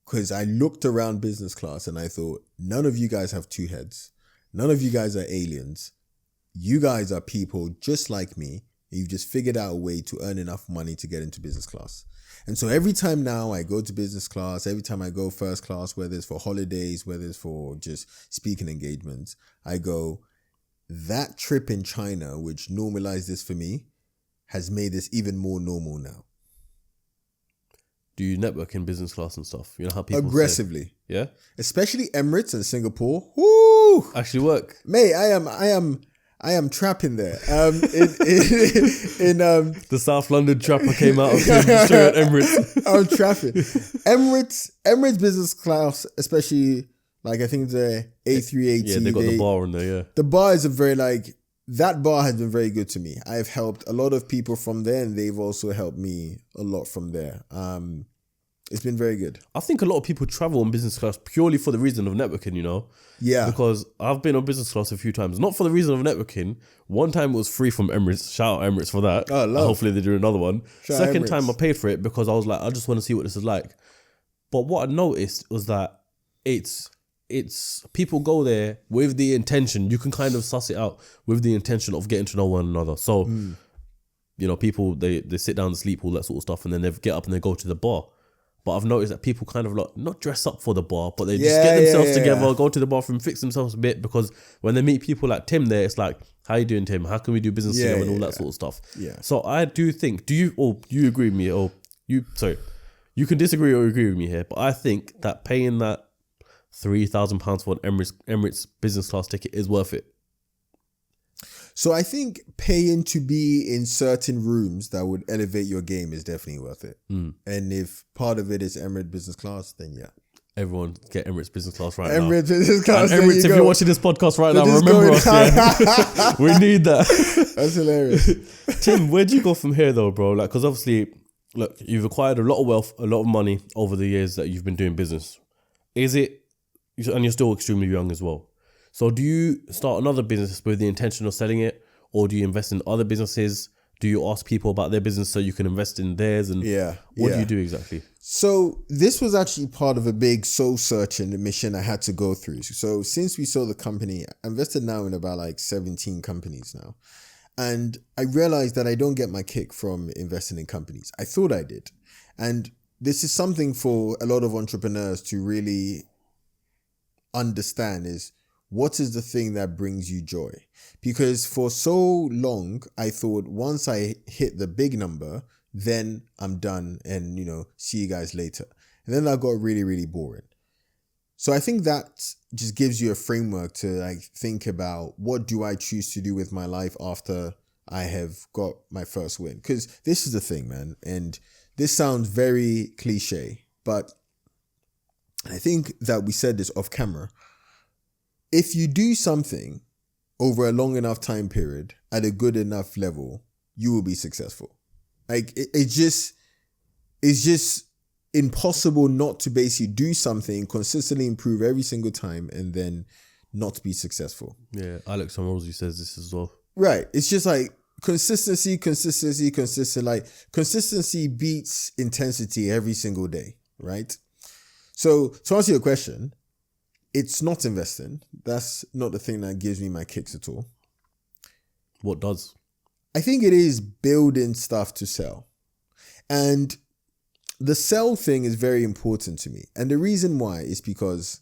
Because I looked around business class and I thought, none of you guys have two heads. None of you guys are aliens. You guys are people just like me. You've just figured out a way to earn enough money to get into business class. And so every time now I go to business class, every time I go first class, whether it's for holidays, whether it's for just speaking engagements, I go, that trip in China, which normalized this for me, has made this even more normal now. Do you network in business class and stuff? You know how people aggressively, say, yeah, especially Emirates and Singapore. Woo! Actually work, mate. I am trapping there. The South London trapper came out of him straight at Emirates. I'm trapping. Emirates business class, especially like I think the A380. Yeah, they got the bar on there. Yeah, the bar is that bar has been very good to me. I've helped a lot of people from there, and they've also helped me a lot from there. It's been very good. I think a lot of people travel on business class purely for the reason of networking, you know? Yeah. Because I've been on business class a few times, not for the reason of networking. One time it was free from Emirates. Shout out Emirates for that. Oh, love. Hopefully they do another one. Second Emirates. time I paid for it because I was like, I just want to see what this is like. But what I noticed was that it's people go there with the intention, you can kind of suss it out with the intention of getting to know one another. So, you know, people, they sit down and sleep, all that sort of stuff, and then they get up and they go to the bar. But I've noticed that people kind of like not dress up for the bar, but they just get themselves together, go to the bathroom, fix themselves a bit, because when they meet people like Tim there, it's like, how you doing, Tim? How can we do business together and all that sort of stuff? Yeah. So I do think, do you agree with me, you can disagree or agree with me here, but I think that paying that £3,000 for an Emirates business class ticket is worth it. So I think paying to be in certain rooms that would elevate your game is definitely worth it. And if part of it is Emirates business class, then yeah. Everyone get Emirates business class right now. Emirates business class. And Emirates, if you're watching this podcast right now, remember us. Yeah? We need that. That's hilarious. Tim, where do you go from here though, bro? Like, because obviously, look, you've acquired a lot of wealth, a lot of money over the years that you've been doing business. And you're still extremely young as well. So do you start another business with the intention of selling it, or do you invest in other businesses? Do you ask people about their business so you can invest in theirs? And what do you do exactly? So this was actually part of a big soul searching mission I had to go through. So since we sold the company, I invested now in about like 17 companies now. And I realized that I don't get my kick from investing in companies. I thought I did. And this is something for a lot of entrepreneurs to really understand, is what is the thing that brings you joy? Because for so long, I thought once I hit the big number, then I'm done and, see you guys later. And then that got really, really boring. So I think that just gives you a framework to like think about, what do I choose to do with my life after I have got my first win? Because this is the thing, man. And this sounds very cliche, but I think that we said this off camera. If you do something over a long enough time period at a good enough level, you will be successful. Like it's just impossible not to basically do something, consistently improve every single time, and then not be successful. Yeah, Alex Amorosi says this as well. Right. It's just like consistency. Like consistency beats intensity every single day, right? So to answer your question, it's not investing. That's not the thing that gives me my kicks at all. What does? I think it is building stuff to sell. And the sell thing is very important to me. And the reason why is because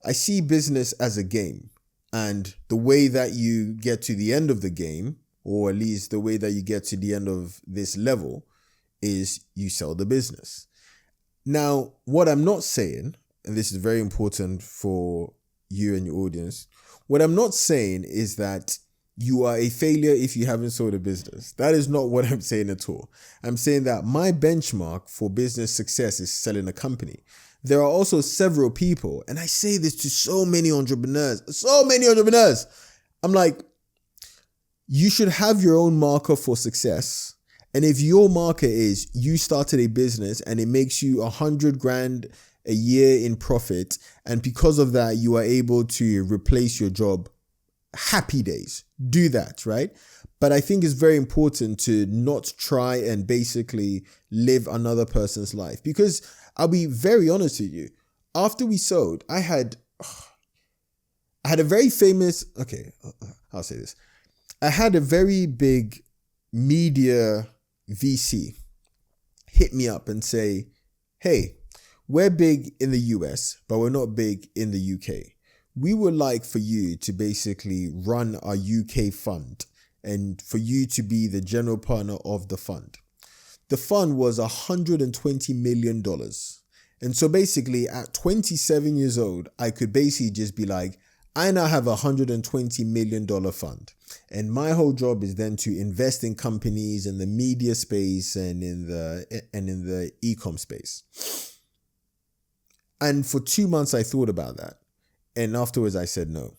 I see business as a game. And the way that you get to the end of the game, or at least the way that you get to the end of this level, is you sell the business. Now, what I'm not saying, and this is very important for you and your audience, what I'm not saying is that you are a failure if you haven't sold a business. That is not what I'm saying at all. I'm saying that my benchmark for business success is selling a company. There are also several people, and I say this to so many entrepreneurs. I'm like, you should have your own marker for success. And if your marker is you started a business and it makes you $100,000 a year in profit, and because of that, you are able to replace your job, happy days. Do that, right? But I think it's very important to not try and basically live another person's life, because I'll be very honest with you. After we sold, I had a very famous, I'll say this. I had a very big media VC hit me up and say, hey, we're big in the US, but we're not big in the UK. We would like for you to basically run our UK fund and for you to be the general partner of the fund. The fund was $120 million. And so basically at 27 years old, I could basically just be like, I now have $120 million fund. And my whole job is then to invest in companies in the media space and in the e-com space. And for 2 months, I thought about that. And afterwards, I said no.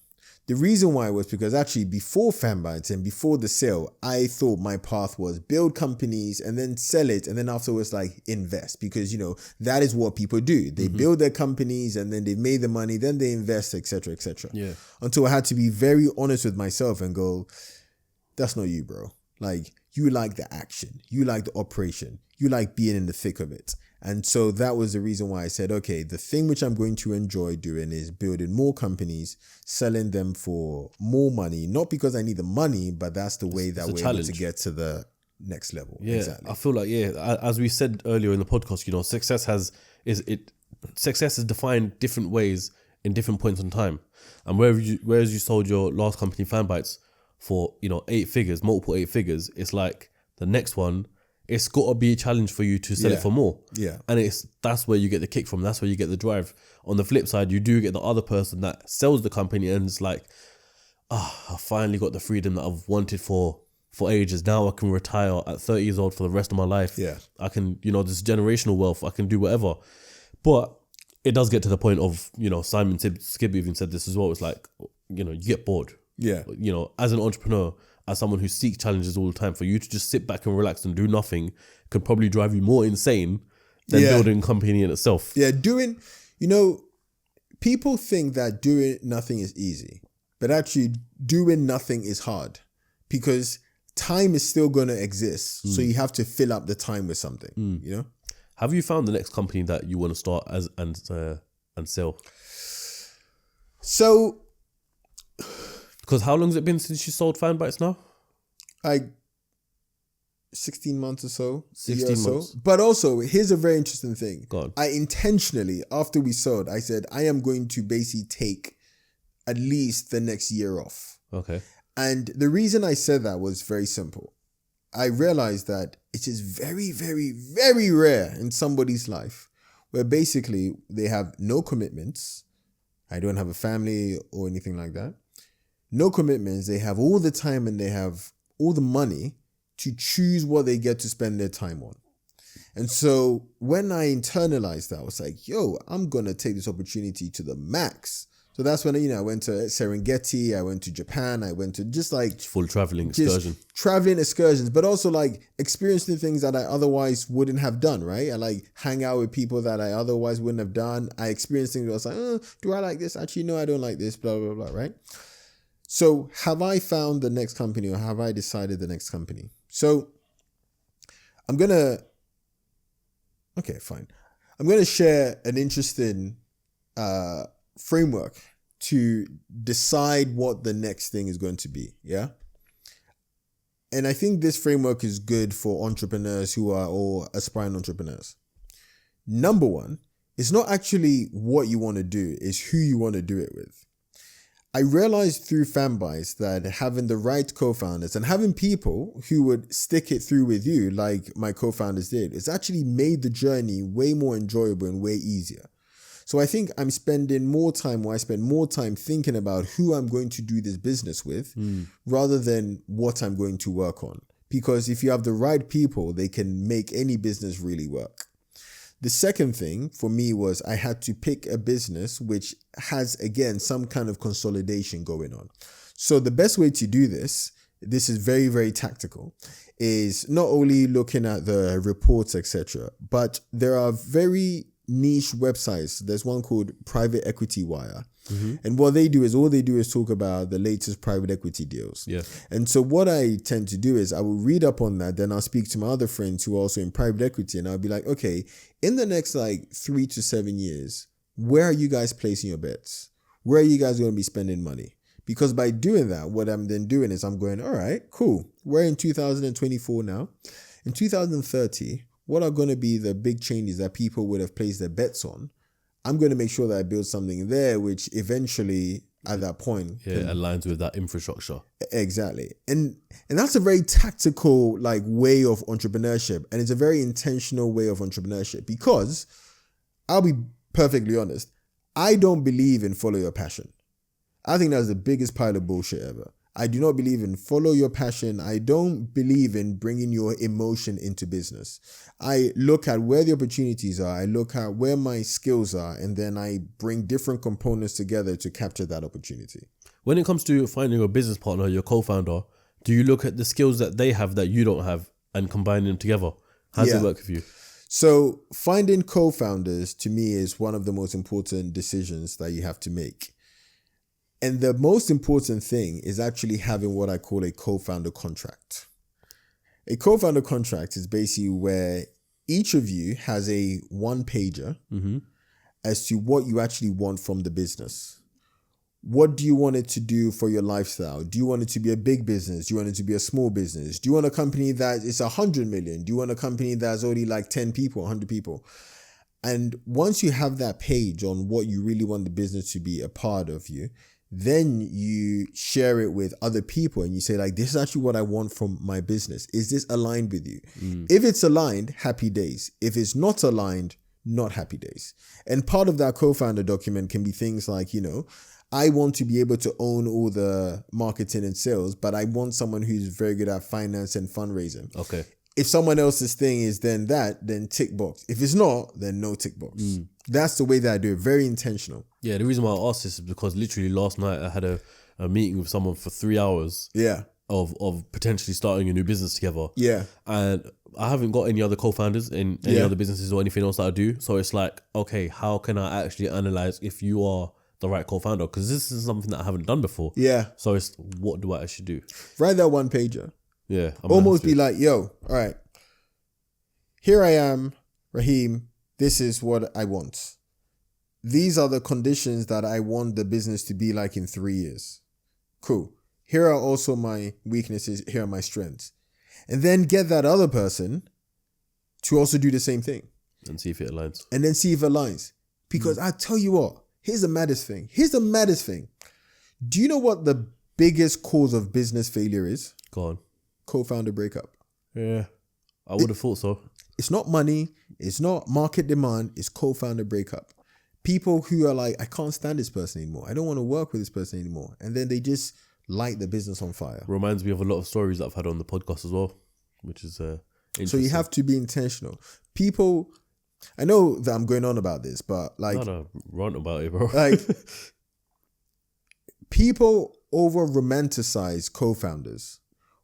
The reason why was because actually before FanBytes and before the sale, I thought my path was build companies and then sell it. And then afterwards, like invest, because, that is what people do. They build their companies and then they've made the money, then they invest, etc., etc. Yeah. Until I had to be very honest with myself and go, that's not you, bro. Like, you like the action. You like the operation. You like being in the thick of it. And so that was the reason why I said, okay, the thing which I'm going to enjoy doing is building more companies, selling them for more money, not because I need the money, but that's the way that we're able to get to the next level. Yeah, exactly. I feel like, as we said earlier in the podcast, success is defined different ways in different points in time. And whereas you sold your last company, FanBytes, for, 8 figures, multiple 8 figures, it's like the next one, it's got to be a challenge for you to sell it for more. Yeah. And that's where you get the kick from. That's where you get the drive. On the flip side, you do get the other person that sells the company and it's like, I finally got the freedom that I've wanted for ages. Now I can retire at 30 years old for the rest of my life. Yeah. I can, this generational wealth, I can do whatever. But it does get to the point of, Simon Skibby even said this as well. It's like, you get bored. Yeah. As an entrepreneur, as someone who seeks challenges all the time, for you to just sit back and relax and do nothing could probably drive you more insane than building a company in itself. Yeah, people think that doing nothing is easy, but actually doing nothing is hard because time is still going to exist. So you have to fill up the time with something, Have you found the next company that you want to start and sell? So... Because how long has it been since you sold FanBytes now? 16 months or so. 16 months. But also, here's a very interesting thing. Go on. I intentionally, after we sold, I said, I am going to basically take at least the next year off. Okay. And the reason I said that was very simple. I realized that it is very, very, very rare in somebody's life where basically they have no commitments. I don't have a family or anything like that. No commitments. They have all the time and they have all the money to choose what they get to spend their time on. And so when I internalized that, I was like, I'm going to take this opportunity to the max. So that's when, I went to Serengeti, I went to Japan, I went to just like... Full traveling excursion. Traveling excursions, but also like experiencing things that I otherwise wouldn't have done, right? I like hang out with people that I otherwise wouldn't have done. I experienced things where I was like, do I like this? Actually, no, I don't like this, blah, blah, blah, right? So have I found the next company or have I decided the next company? So I'm going to share an interesting framework to decide what the next thing is going to be. Yeah. And I think this framework is good for entrepreneurs who are all aspiring entrepreneurs. Number one, it's not actually what you want to do, it's who you want to do it with. I realized through FanBytes that having the right co-founders and having people who would stick it through with you, like my co-founders did, it's actually made the journey way more enjoyable and way easier. So I think I spend more time thinking about who I'm going to do this business with rather than what I'm going to work on. Because if you have the right people, they can make any business really work. The second thing for me was I had to pick a business which has, again, some kind of consolidation going on. So the best way to do this is very, very tactical, is not only looking at the reports, etc., but there are very niche websites. There's one called Private Equity Wire. And what they do is talk about the latest private equity deals. Yeah. And so what I tend to do is I will read up on that. Then I'll speak to my other friends who are also in private equity. And I'll be like, okay, in the next 3 to 7 years, where are you guys placing your bets? Where are you guys going to be spending money? Because by doing that, what I'm then doing is I'm going, all right, cool. We're in 2024 now. In 2030, what are going to be the big changes that people would have placed their bets on? I'm going to make sure that I build something there, which eventually at that point aligns with that infrastructure. Exactly. And that's a very tactical way of entrepreneurship. And it's a very intentional way of entrepreneurship because I'll be perfectly honest. I don't believe in follow your passion. I think that's the biggest pile of bullshit ever. I do not believe in follow your passion. I don't believe in bringing your emotion into business. I look at where the opportunities are. I look at where my skills are, and then I bring different components together to capture that opportunity. When it comes to finding a business partner, your co-founder, do you look at the skills that they have that you don't have and combine them together? How does it work for you? So finding co-founders to me is one of the most important decisions that you have to make. And the most important thing is actually having what I call a co-founder contract. A co-founder contract is basically where each of you has a one-pager as to what you actually want from the business. What do you want it to do for your lifestyle? Do you want it to be a big business? Do you want it to be a small business? Do you want a company that is 100 million? Do you want a company that's only 10 people, 100 people? And once you have that page on what you really want the business to be a part of you, then you share it with other people and you say this is actually what I want from my business. Is this aligned with you? If it's aligned, happy days. If it's not aligned, not happy days. And part of that co-founder document can be things like, I want to be able to own all the marketing and sales, but I want someone who's very good at finance and fundraising. Okay. If someone else's thing is then tick box. If it's not, then no tick box. That's the way that I do it. Very intentional. Yeah, the reason why I asked this is because literally last night I had a meeting with someone for 3 hours. Yeah. Of potentially starting a new business together. Yeah. And I haven't got any other co-founders in any other businesses or anything else that I do. So it's okay, how can I actually analyze if you are the right co-founder? Because this is something that I haven't done before. Yeah. So it's what do I actually do? Write that one pager. Yeah. Almost be yo, all right. Here I am, Raheem. This is what I want. These are the conditions that I want the business to be like in 3 years. Cool. Here are also my weaknesses. Here are my strengths. And then get that other person to also do the same thing. And see if it aligns. And then see if it aligns. Because I tell you what, here's the maddest thing. Do you know what the biggest cause of business failure is? Go on. Co-founder breakup. Yeah. I would have thought so. It's not money. It's not market demand. It's co-founder breakup. People who are I can't stand this person anymore. I don't want to work with this person anymore. And then they just light the business on fire. Reminds me of a lot of stories that I've had on the podcast as well, which is interesting. So you have to be intentional. People, I know that I'm going on about this, but No, rant about it, bro. People over romanticize co-founders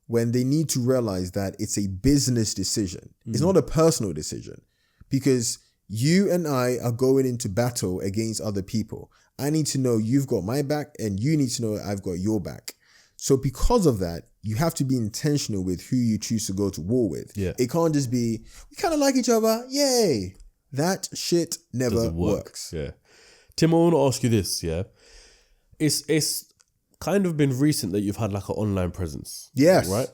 when they need to realize that it's a business decision. It's not a personal decision, because you and I are going into battle against other people. I need to know you've got my back and you need to know I've got your back. So because of that, you have to be intentional with who you choose to go to war with. Yeah. It can't just be, we kind of like each other, yay. That shit never Doesn't work. works. Yeah. Tim, I want to ask you this, yeah? It's kind of been recent that you've had like an online presence. Yes. Right?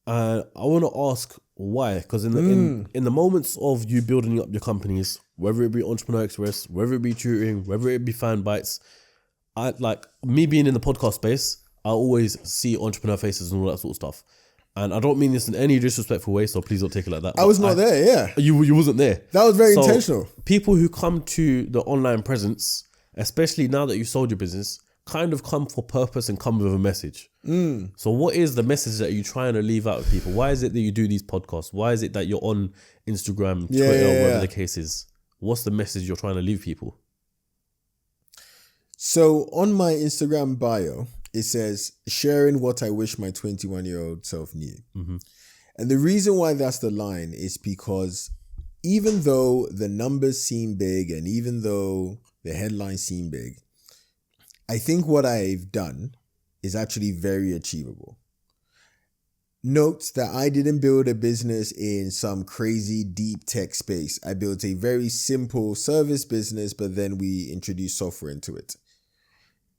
And I want to ask why, because in the moments of you building up your companies, whether it be Entrepreneur Express, whether it be Tutoring, whether it be FanBytes, I like me being in the podcast space, I always see entrepreneur faces and all that sort of stuff. And I don't mean this in any disrespectful way, so please don't take it like that. I was not there, yeah. You wasn't there. That was very intentional. People who come to the online presence, especially now that you sold your business, kind of come for purpose and come with a message. So what is the message that you're trying to leave out with people? Why is it that you do these podcasts? Why is it that you're on Instagram, Twitter, whatever the case is? What's the message you're trying to leave people? So on my Instagram bio, it says, sharing what I wish my 21-year-old self knew. And the reason why that's the line is because even though the numbers seem big and even though the headlines seem big, I think what I've done is actually very achievable. Note that I didn't build a business in some crazy deep tech space. I built a very simple service business, but then we introduced software into it.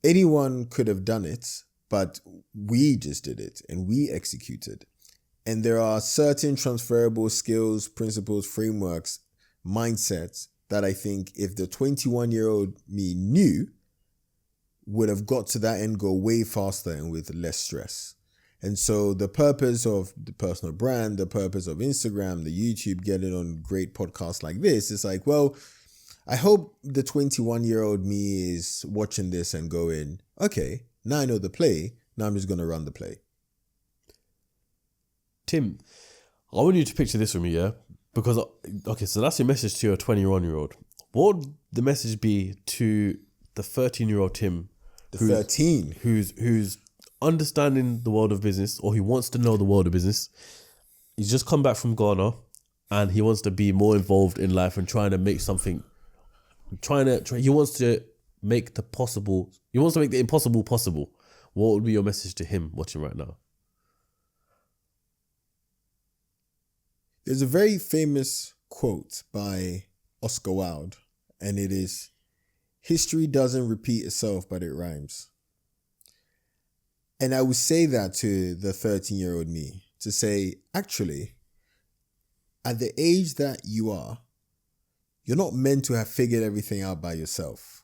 Anyone could have done it, but we just did it and we executed. And there are certain transferable skills, principles, frameworks, mindsets that I think if the 21-year-old me knew, would have got to that end goal way faster and with less stress. And so the purpose of the personal brand, the purpose of Instagram, the YouTube, getting on great podcasts like this, is like, well, I hope the 21-year-old me is watching this and going, okay, now I know the play. Now I'm just going to run the play. Tim, I want you to picture this with me, yeah? Because, okay, so that's your message to your 21-year-old. What would the message be to the 13-year-old Tim? Who's understanding the world of business, or he wants to know the world of business. He's just come back from Ghana and he wants to be more involved in life and trying to make something. He wants to make the impossible possible. What would be your message to him watching right now? There's a very famous quote by Oscar Wilde, and it is, history doesn't repeat itself, but it rhymes. And I would say that to the 13-year-old me, to say, actually, at the age that you are, you're not meant to have figured everything out by yourself.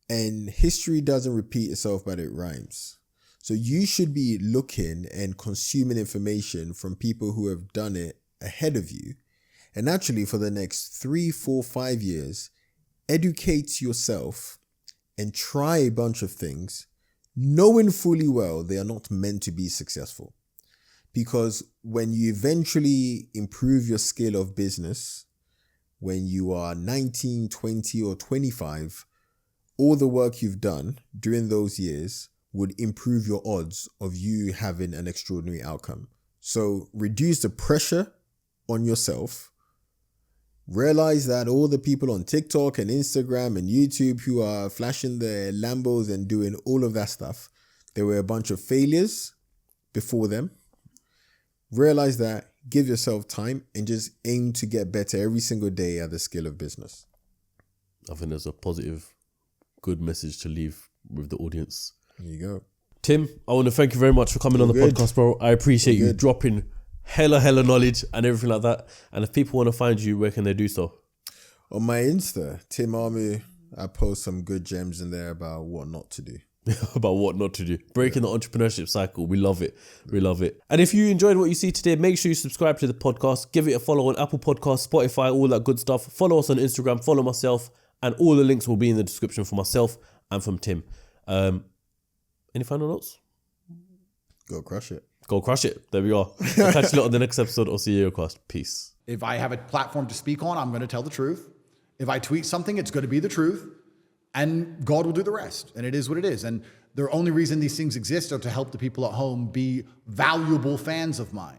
And history doesn't repeat itself, but it rhymes. So you should be looking and consuming information from people who have done it ahead of you. And actually, for the next 3, 4, 5 years, educate yourself and try a bunch of things, knowing fully well they are not meant to be successful. Because when you eventually improve your scale of business, when you are 19, 20, or 25, all the work you've done during those years would improve your odds of you having an extraordinary outcome. So reduce the pressure on yourself. Realize that all the people on TikTok and Instagram and YouTube who are flashing their Lambos and doing all of that stuff, there were a bunch of failures before them. Realize that, give yourself time, and just aim to get better every single day at the skill of business. I think there's a positive, good message to leave with the audience. There you go. Tim, I want to thank you very much for coming on the podcast, bro. I appreciate you dropping hella knowledge and everything like that. And if people want to find you, where can they do so? On my Insta, Tim Armoo, I post some good gems in there about what not to do. About what not to do. Breaking the entrepreneurship cycle. We love it. We love it. And if you enjoyed what you see today, make sure you subscribe to the podcast. Give it a follow on Apple Podcasts, Spotify, all that good stuff. Follow us on Instagram. Follow myself. And all the links will be in the description for myself and from Tim. Any final notes? Go crush it. Go crush it. There we are. I'll catch you lot on the next episode of CEOCAST. Peace. If I have a platform to speak on, I'm going to tell the truth. If I tweet something, it's going to be the truth. And God will do the rest. And it is what it is. And the only reason these things exist are to help the people at home be valuable fans of mine.